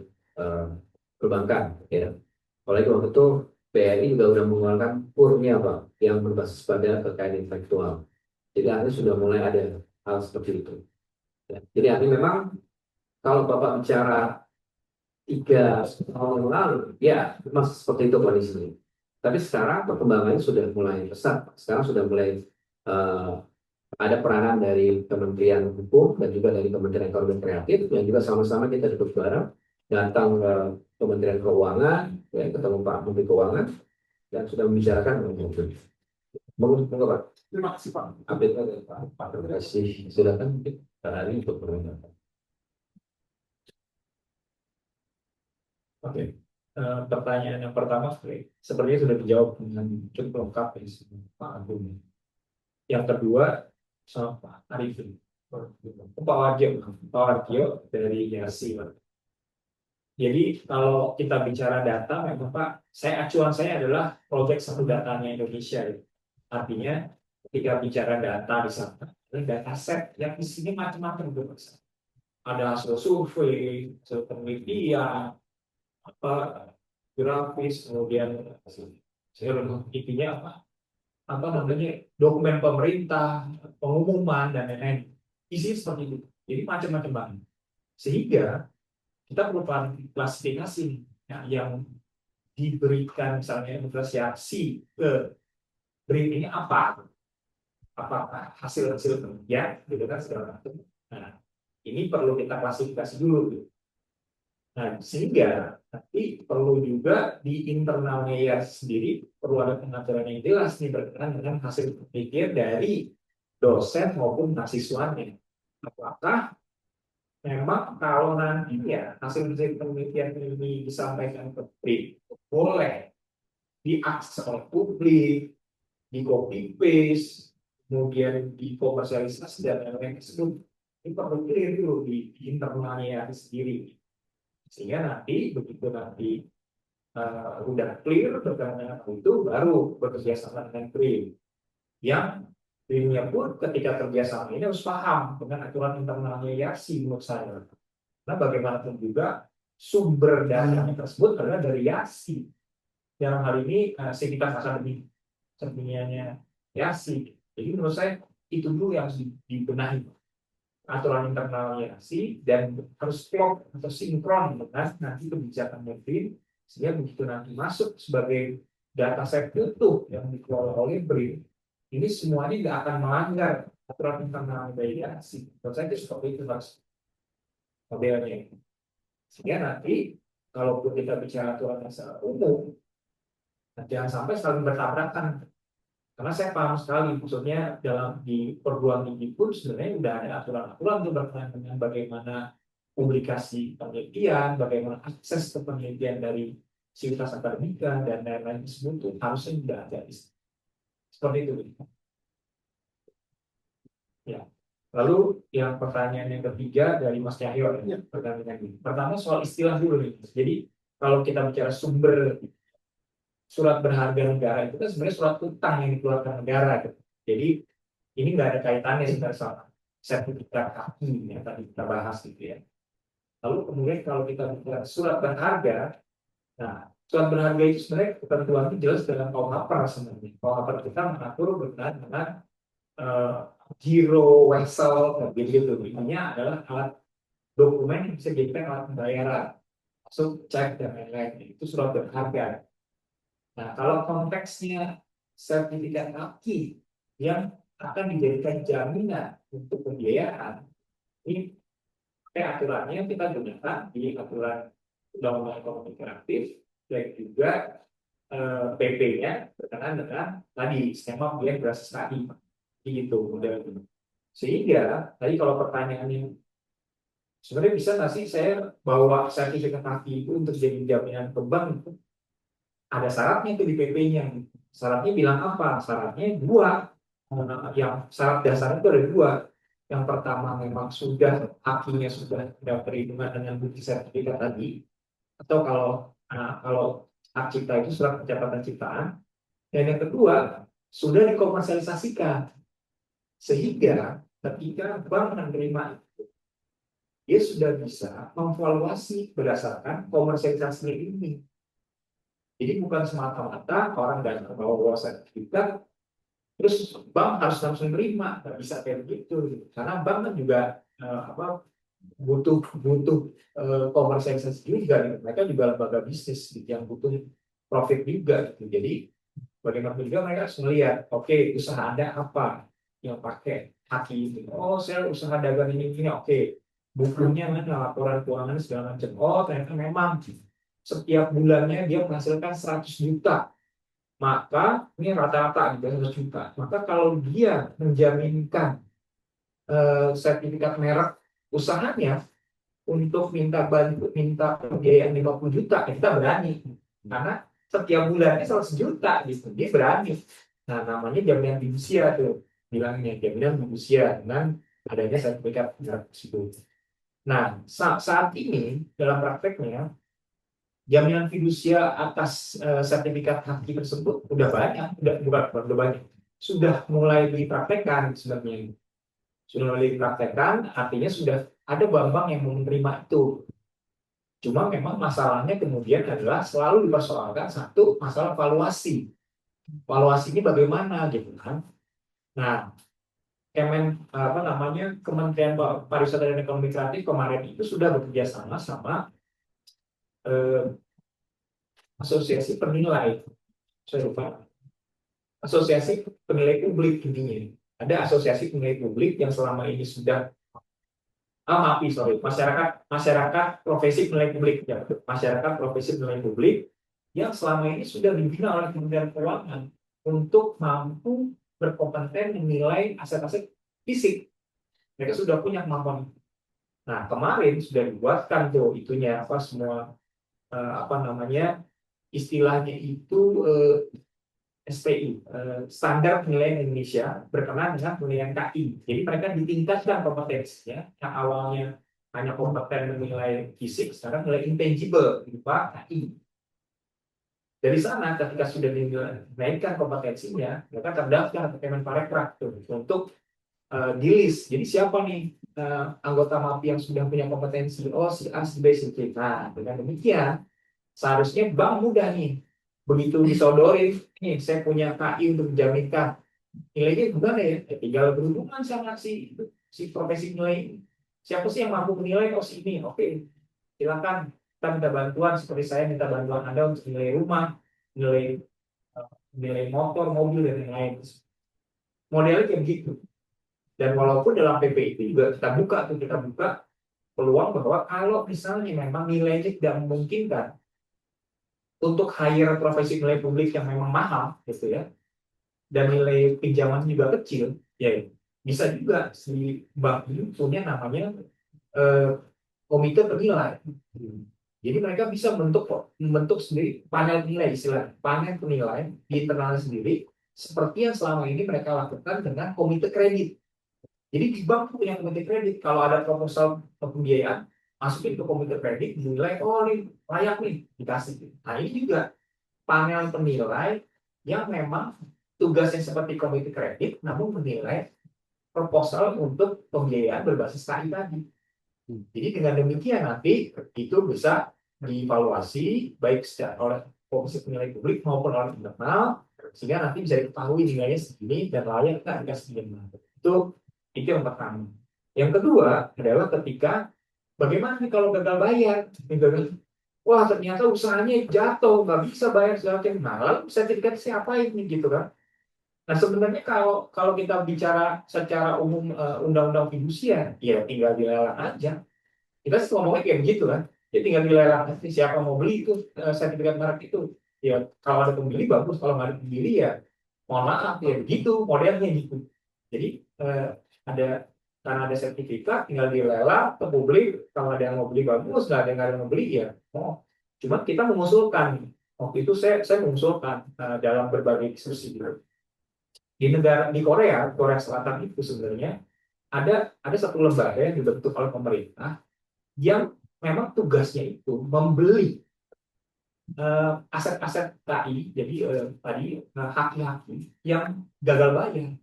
perbankan, ya. Oleh karena itu BRI juga sudah mengeluarkan PUR-nya Pak, yang berbasis pada kekayaan intelektual. Jadi artinya sudah mulai ada hal seperti itu. Ya. Jadi artinya memang kalau Bapak bicara 3 tahun yang lalu, ya memang seperti itu kondisinya. Tapi sekarang perkembangannya sudah mulai pesat. Sekarang sudah mulai ada peranan dari Kementerian Hukum dan juga dari Kementerian Ekonomi Kreatif yang juga sama-sama kita duduk bareng datang ke Kementerian Keuangan, ya, ketemu Pak Menteri Keuangan dan sudah membicarakan mengenai itu. Monggo Pak. Terima kasih Pak. Update Pak. Terima kasih. Silakan Pak Ari untuk berkomentar. Oke. Pertanyaan yang pertama sepertinya sudah dijawab dengan cukup lengkap ya Pak Agung. Yang kedua sama Pak Arifin. Pak Warjo dari YASI. Jadi kalau kita bicara data, memang Pak, acuan saya adalah proyek satu datanya Indonesia. Ya. Artinya ketika bicara data di sana, data set yang isinya macam-macam itu Pak. Ada hasil survei, hasil penelitian, grafis, kemudian intinya apa namanya dokumen pemerintah, pengumuman dan lain-lain. Isi seperti itu. Jadi macam-macam banget. Sehingga kita perlu klasifikasi yang diberikan misalnya investasi ke BRIN ini apakah hasil-hasil penelitian gitu kan segala macam. Nah, ini perlu kita klasifikasi dulu gitu. Nah, sehingga nanti perlu juga di internalnya ya sendiri perlu ada pengaturan yang jelas nih berkaitan dengan hasil penelitian dari dosen maupun mahasiswanya. Apakah memang kalau nantinya hasil penelitian ini disampaikan ke publik, boleh diakses oleh publik, di copy paste, kemudian dikomersialisasi dan lain-lain tersebut. Ini perlu clear dulu di internalnya sendiri. Sehingga nanti begitu nanti udah clear berkenaan itu baru bekerja sama dengan BRIN. Yang BRIN-nya pun ketika kerjasama ini harus paham dengan aturan internalnya YASI menurut saya. Nah bagaimanapun juga sumber dananya tersebut adalah dari YASI. Dalam hal ini Sivitas Akademik Cerminiannya YASI. Jadi menurut saya itu dulu yang harus dibenahi. Aturan internal YASI dan harus klop atau sinkron dengan nanti kebijakan BRIN sehingga begitu nanti masuk sebagai data set utuh yang dikelola oleh BRIN ini semuanya tidak akan melanggar aturan internal dari YASI. Menurut saya itu seperti itu Mas modelnya. Sehingga nanti kalau kita bicara aturan secara umum jangan sampai saling bertabrakan. Karena saya paham sekali, maksudnya di perguruan tinggi pun sebenarnya sudah ada aturan-aturan untuk berkaitan dengan bagaimana publikasi penelitian, bagaimana akses ke penelitian dari Sivitas Akademika dan lain-lain tersebut itu harusnya sudah ada. Seperti itu. Ya. Lalu yang pertanyaan yang ketiga dari Mas Cahyo, pertama soal istilah dulu nih. Jadi kalau kita bicara sumber surat berharga negara itu kan sebenarnya surat utang yang dikeluarkan negara. Gitu. Jadi ini nggak ada kaitannya sebenarnya sama sertifikat KI yang tadi kita bahas gitu ya. Lalu kemudian kalau kita bicara surat berharga, nah surat berharga itu sebenarnya ketentuannya jelas dalam KUHP sebenarnya. KUHP kita mengatur berkenaan dengan eh, giro wesel gitu. Intinya adalah alat dokumen yang bisa dijadikan alat pembayaran, masuk cek dan lain-lain. Itu surat berharga. Nah, kalau konteksnya sertifikat haki yang akan dijadikan jaminan untuk pembiayaan, ini aturannya kita gunakan di aturan Undang-Undang Ekonomi Kreatif dan juga PP-nya berkenaan dengan tadi skema pembelian berbasis KI gitu model. Sehingga tadi kalau pertanyaannya sebenarnya bisa nggak sih saya bawa sertifikat haki itu untuk jadi jaminan ke bank? Ada syaratnya itu di PP-nya. Syaratnya bilang apa? Syaratnya dua. Yang syarat dasar itu ada dua. Yang pertama memang sudah hakinya sudah ada perlindungan dengan bukti sertifikat tadi, atau kalau hak cipta itu surat pencatatan ciptaan. Dan yang kedua sudah dikomersialisasikan, sehingga ketika bank menerima itu, dia sudah bisa memvaluasi berdasarkan komersialisasi ini. Jadi bukan semata-mata orang datang bawa sertifikat, terus bank harus langsung terima, nggak bisa kayak begitu. Karena bank kan juga butuh komersialisasi juga, gitu. Mereka juga lembaga bisnis gitu, yang butuh profit juga gitu. Jadi bagaimana juga mereka harus melihat, oke, usaha Anda apa yang pakai haki itu. Oh, saya usaha dagang ini, oke. Bukunya mana, laporan keuangan segala macam. Oh, ternyata memang setiap bulannya dia menghasilkan 100 juta. Maka ini rata-rata 100 juta. Maka kalau dia menjaminkan sertifikat merek usahanya untuk minta pembiayaan 50 juta, kita berani. Karena setiap bulannya 100 juta gitu. Dia berani. Nah, namanya jaminan fidusia tuh. Bilangnya jaminan fidusia dengan adanya sertifikat merek tersebut. Nah, saat ini dalam prakteknya jaminan fidusia atas sertifikat haki tersebut udah banyak, udah banyak, sudah mulai dipraktekkan sebenarnya. Sudah mulai dipraktekkan, artinya sudah ada bank-bank yang menerima itu. Cuma memang masalahnya kemudian adalah selalu dipersoalkan satu masalah valuasi. Valuasi ini bagaimana gitu kan? Nah, Kementerian Pariwisata dan Ekonomi Kreatif kemarin itu sudah bekerja sama sama asosiasi penilai, saya lupa, asosiasi penilai publik intinya. Ada asosiasi penilai publik yang selama ini sudah, masyarakat profesi penilai publik, ya, masyarakat profesi penilai publik yang selama ini sudah dibina oleh Kementerian Keuangan untuk mampu berkompeten menilai aset-aset fisik. Mereka sudah punya kemampuan. Nah, kemarin sudah dibuatkan tuh itunya semua istilahnya itu SPI, Standar Penilaian Indonesia, berkenaan dengan penilaian KI. Jadi mereka ditingkatkan kompetensinya, yang awalnya hanya kompeten menilai fisik, sekarang nilai intangible berupa KI. Dari sana ketika sudah dinaikkan kompetensinya, mereka terdaftar ke Kemenparekraf untuk di list. Jadi siapa nih anggota MAPI yang sudah punya kompetensi? Oh, si A, si B, si C. Nah, dengan demikian seharusnya bank mudah nih. Begitu disodorin, nih saya punya KI untuk menjaminkan nilainya gimana ya? Tinggal berhubungan sama si profesi nilai. Siapa sih yang mampu menilai? Oh, si ini. Oke, silakan kita minta bantuan. Seperti saya minta bantuan Anda untuk nilai rumah, nilai motor, mobil dan lain-lain. Modelnya kayak begitu. Dan walaupun dalam PP itu juga kita buka peluang bahwa kalau misalnya memang nilainya tidak memungkinkan untuk hire profesi nilai publik yang memang mahal, gitu ya, dan nilai pinjaman juga kecil, ya bisa juga si bank ini punya namanya komite penilai. Jadi mereka bisa membentuk sendiri panel penilai, istilah panel penilai di internal sendiri, seperti yang selama ini mereka lakukan dengan komite kredit. Jadi di bank punya komite kredit, kalau ada proposal pembiayaan, masukin ke komite kredit, dinilai, oh ini layak nih, dikasih. Nah ini juga panel penilai yang memang tugasnya seperti komite kredit, namun menilai proposal untuk pembiayaan berbasis KI tadi. Jadi dengan demikian nanti itu bisa dievaluasi baik secara oleh Komisi Penilai Publik maupun oleh internal, sehingga nanti bisa diketahui nilainya segini dan layak nggak dikasih nilai. Itu yang pertama. Yang kedua adalah ketika bagaimana nih kalau gagal bayar, gitu kan? Wah ternyata usahanya jatuh, nggak bisa bayar segala macam. Nah, lalu sertifikat siapa ini gitu kan? Nah sebenarnya kalau kita bicara secara umum undang-undang fidusia, ya tinggal dilelang aja. Kita sih ngomongnya kayak begitu kan. Ya tinggal dilelang aja siapa mau beli itu sertifikat merek itu. Ya kalau ada pembeli bagus, kalau nggak ada pembeli ya mohon maaf ya begitu modelnya gitu. Jadi ada karena ada sertifikat tinggal dilelang ke publik, kalau ada yang mau beli bagus, nggak ada yang mau beli ya mau. Cuma kita mengusulkan waktu itu saya mengusulkan dalam berbagai diskusi gitu. Di Korea Selatan itu sebenarnya ada satu lembaga yang dibentuk oleh pemerintah yang memang tugasnya itu membeli aset-aset KI, jadi tadi haki-haki yang gagal bayar.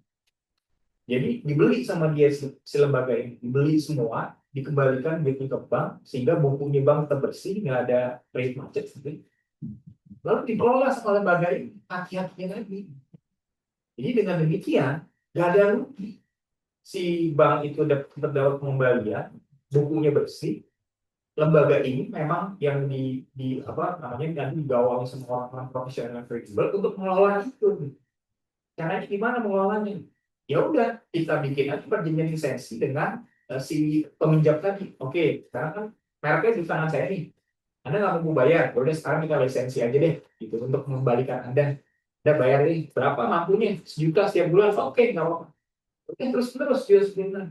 Jadi dibeli sama dia si lembaga ini, dibeli semua, dikembalikan ke bank sehingga bukunya bank terbersih, nggak ada kredit macet, gitu. Lalu dikelola sama lembaga ini haki-hakinya lagi. Jadi dengan demikian nggak ada rugi. Si bank itu dapat pengembalian, bukunya bersih. Lembaga ini memang yang di apa namanya nanti digawangi semua orang profesional kredibel untuk mengelola itu. Caranya gimana mengelolanya? Ya udah kita bikin aja perjanjian lisensi dengan si peminjam tadi. Oke, sekarang kan mereknya di tangan saya nih. Anda nggak mau bayar, ya udah sekarang kita lisensi aja deh, gitu untuk mengembalikan Anda. Anda bayar nih berapa mampunya? 1 juta setiap bulan. Oke, nggak apa-apa. Oke, terus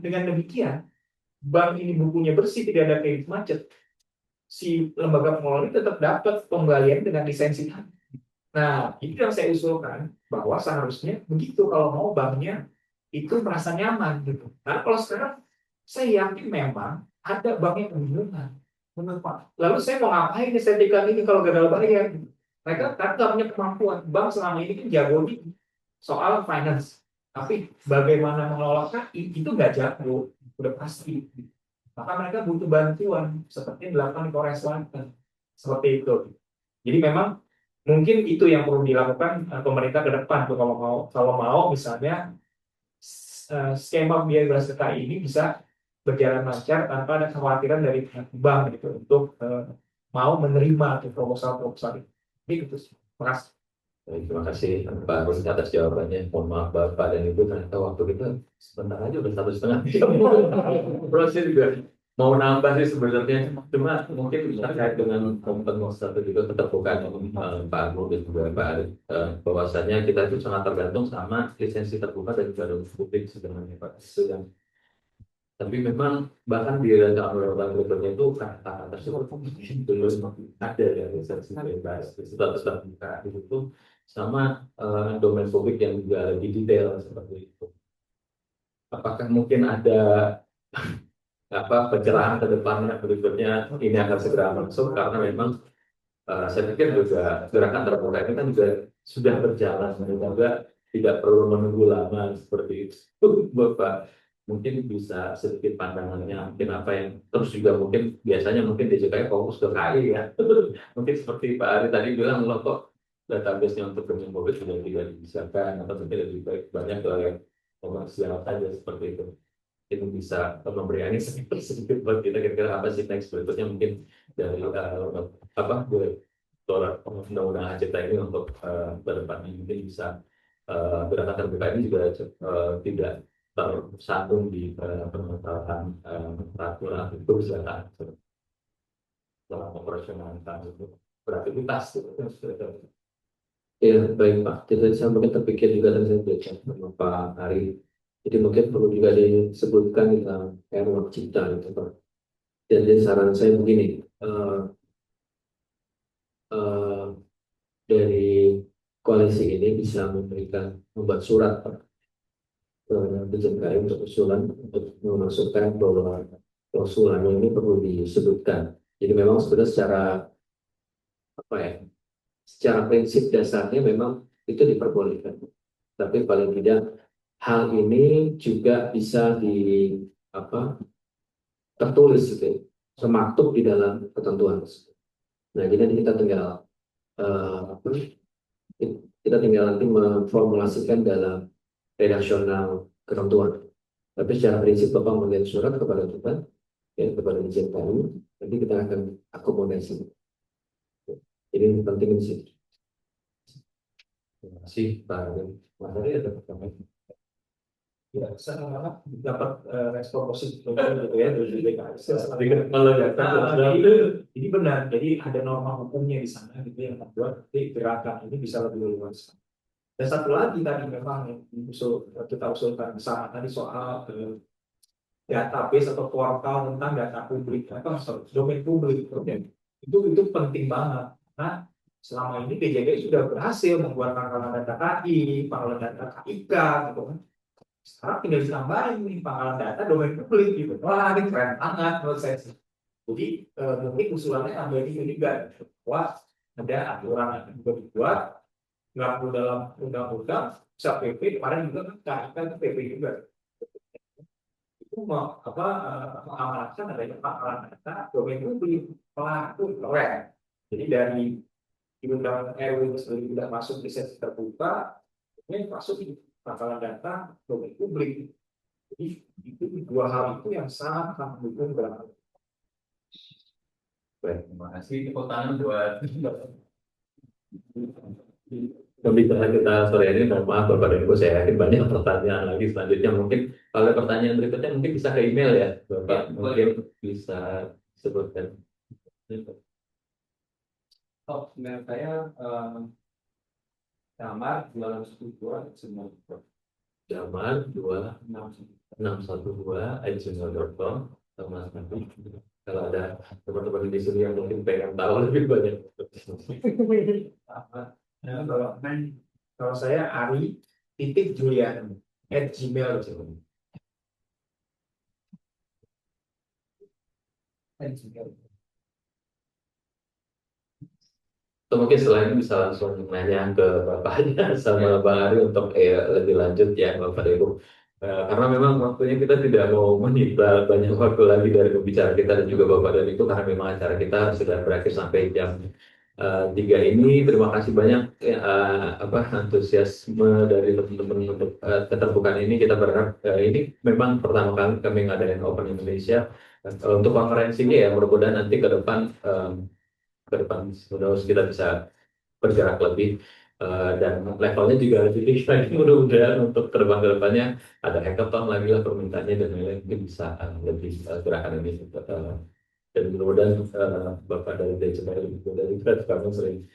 dengan demikian bank ini bukunya bersih, tidak ada kredit macet. Si lembaga pengelola ini tetap dapat pembalian dengan lisensi. Nah, itu yang saya usulkan bahwa seharusnya begitu kalau mau banknya itu merasa nyaman gitu. Karena kalau sekarang saya yakin memang ada bank yang kebingungan. Menurut Pak. Lalu saya mau ngapain nih sertifikat ini kalau gagal bayar? Mereka kan nggak punya kemampuan. Bank selama ini kan jago nih soal finance. Tapi bagaimana mengelola KI itu nggak jago, udah pasti. Maka mereka butuh bantuan seperti yang dilakukan di Korea Selatan. Seperti itu. Jadi memang mungkin itu yang perlu dilakukan pemerintah ke depan tuh kalau mau misalnya skema biaya beras KI ini bisa berjalan lancar tanpa ada kekhawatiran dari bank gitu untuk mau menerima proposal itu. Gitu sih. Terima kasih. Baik, terima kasih Pak Rus atas jawabannya. Mohon maaf Bapak dan Ibu ternyata waktu kita sebentar aja udah 1,5 jam. Proses juga mau nambah sih sebenarnya, cuma mungkin terkait dengan komponen satu juga keterbukaan Pak Agus dan juga Pak Arif, bahwasannya kita itu sangat tergantung sama lisensi terbuka dan juga publik sebenarnya Pak. Itu yang tapi memang bahkan di undang-undang berikutnya itu kata-kata tersebut belum ada ya lisensi bebas status terbuka itu sama domain publik yang juga lebih detail seperti itu. Apakah mungkin ada pencerahan ke depannya berikutnya ini akan segera masuk karena memang saya pikir juga gerakan terbuka ini kan juga sudah berjalan dan juga tidak perlu menunggu lama seperti itu Bapak. Mungkin bisa sedikit pandangannya mungkin apa yang terus juga mungkin biasanya mungkin DJKI fokus ke KI ya mungkin seperti Pak Ari tadi bilang loh kok database-nya untuk domain publik sudah tidak dibisarkan atau mungkin lebih banyak ke komersial saja seperti itu. Itu bisa memberi angin sedikit buat kita kira-kira apa sih next berikutnya mungkin dari undang-undang cipta ini untuk berdepannya mungkin bisa gerakan terbuka ini juga tidak tersandung di permasalahan peraturan itu bisa dalam operasionalitas itu beraktivitas. Ya, baik Pak. Jadi saya mungkin terpikir juga dan saya baca sama Pak Ari. Jadi mungkin perlu juga disebutkan tentang RUU Cipta gitu Pak. Dan jadi saran saya begini, dari koalisi ini bisa membuat surat Pak ke DJKI untuk usulan untuk memasukkan bahwa klausulanya ini perlu disebutkan. Jadi memang sebenarnya secara prinsip dasarnya memang itu diperbolehkan. Tapi paling tidak hal ini juga bisa tertulis gitu, semaktub di dalam ketentuan tersebut. Nah, jadi nanti kita tinggal apa, kita tinggal nanti memformulasikan dalam redaksional ketentuan. Tapi secara prinsip Bapak melihat surat kepada kita, ya, kepada Dirjen KU, nanti kita akan akomodasi. Jadi ini penting di sini. Terima kasih Pak Arvin. Mas Ari ada pertanyaan? Ya, saya dapat respon positif gitu ya dari BKS. Kalau data Jadi benar, jadi ada norma hukumnya di sana gitu yang membuat gerakan ini bisa lebih luas. Dan satu lagi tadi memang yang kita usulkan bersama tadi soal database atau portal tentang data publik atau domain publik itu penting banget karena selama ini DJKI sudah berhasil membuat pangkalan data KI, pangkalan data KIK gitu kan. Sekarang tinggal ditambahin nih pangkalan data domain publik gitu. Wah, ini keren banget menurut saya sih. Jadi mungkin usulannya tambah ini juga bahwa ada aturan yang juga dibuat nggak perlu dalam undang-undang, bisa PP, kemarin juga kan KIK itu PP juga. Itu mengamanatkan adanya pangkalan data domain publik pelaku keren. Jadi dari undang RU itu sudah masuk di sesi terbuka, ini masuk di pangkalan data domain publik. Jadi itu dua hal itu yang sangat mendukung gerakan. baik, terima kasih. Tepuk tangan buat Pembicaraan kita sore ini, mohon maaf Bapak dan Ibu, saya yakin banyak pertanyaan lagi selanjutnya. Mungkin kalau ada pertanyaan berikutnya mungkin bisa ke email ya Bapak, mungkin bisa sebutkan. Oh, email saya Damar 212 semua Damar 2612@gmail.com. Sama nanti kalau ada teman-teman di sini yang mungkin pengen tahu lebih banyak. Nah, kalau saya Ari.Julian@gmail.com. Atau mungkin selain bisa langsung nanya ke Bapaknya sama Bang Ari untuk lebih lanjut ya Bapak dan Ibu. Karena memang waktunya kita tidak mau menyita banyak waktu lagi dari pembicara kita dan juga Bapak dan Ibu, karena memang acara kita sudah berakhir sampai jam 3 ini. Terima kasih banyak antusiasme dari teman-teman untuk keterbukaan ini. Kita berharap ini memang pertama kali kami ngadain Open Indonesia. Untuk konferensinya ya mudah-mudahan nanti ke depan kita bisa bergerak lebih dan levelnya juga lebih tinggi lagi, mudah-mudahan untuk kedepannya ada hackathon lagi lah permintaannya dan lain-lain, mungkin bisa lebih gerakan ini dan mudah-mudahan Bapak dari DJKI dari kami sering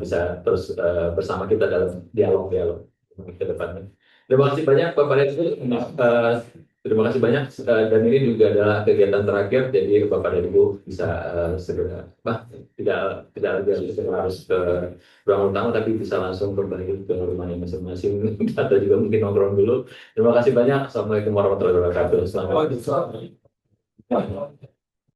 bisa terus bersama kita dalam dialog ke depannya. Terima kasih banyak Bapak Redzi. Terima kasih banyak dan ini juga adalah kegiatan terakhir, jadi Bapak dan Ibu bisa segera tidak harus ke ruang tamu, tapi bisa langsung kembali ke rumahnya masing-masing atau juga mungkin nongkrong dulu. Terima kasih banyak. Assalamualaikum warahmatullahi wabarakatuh. Selamat.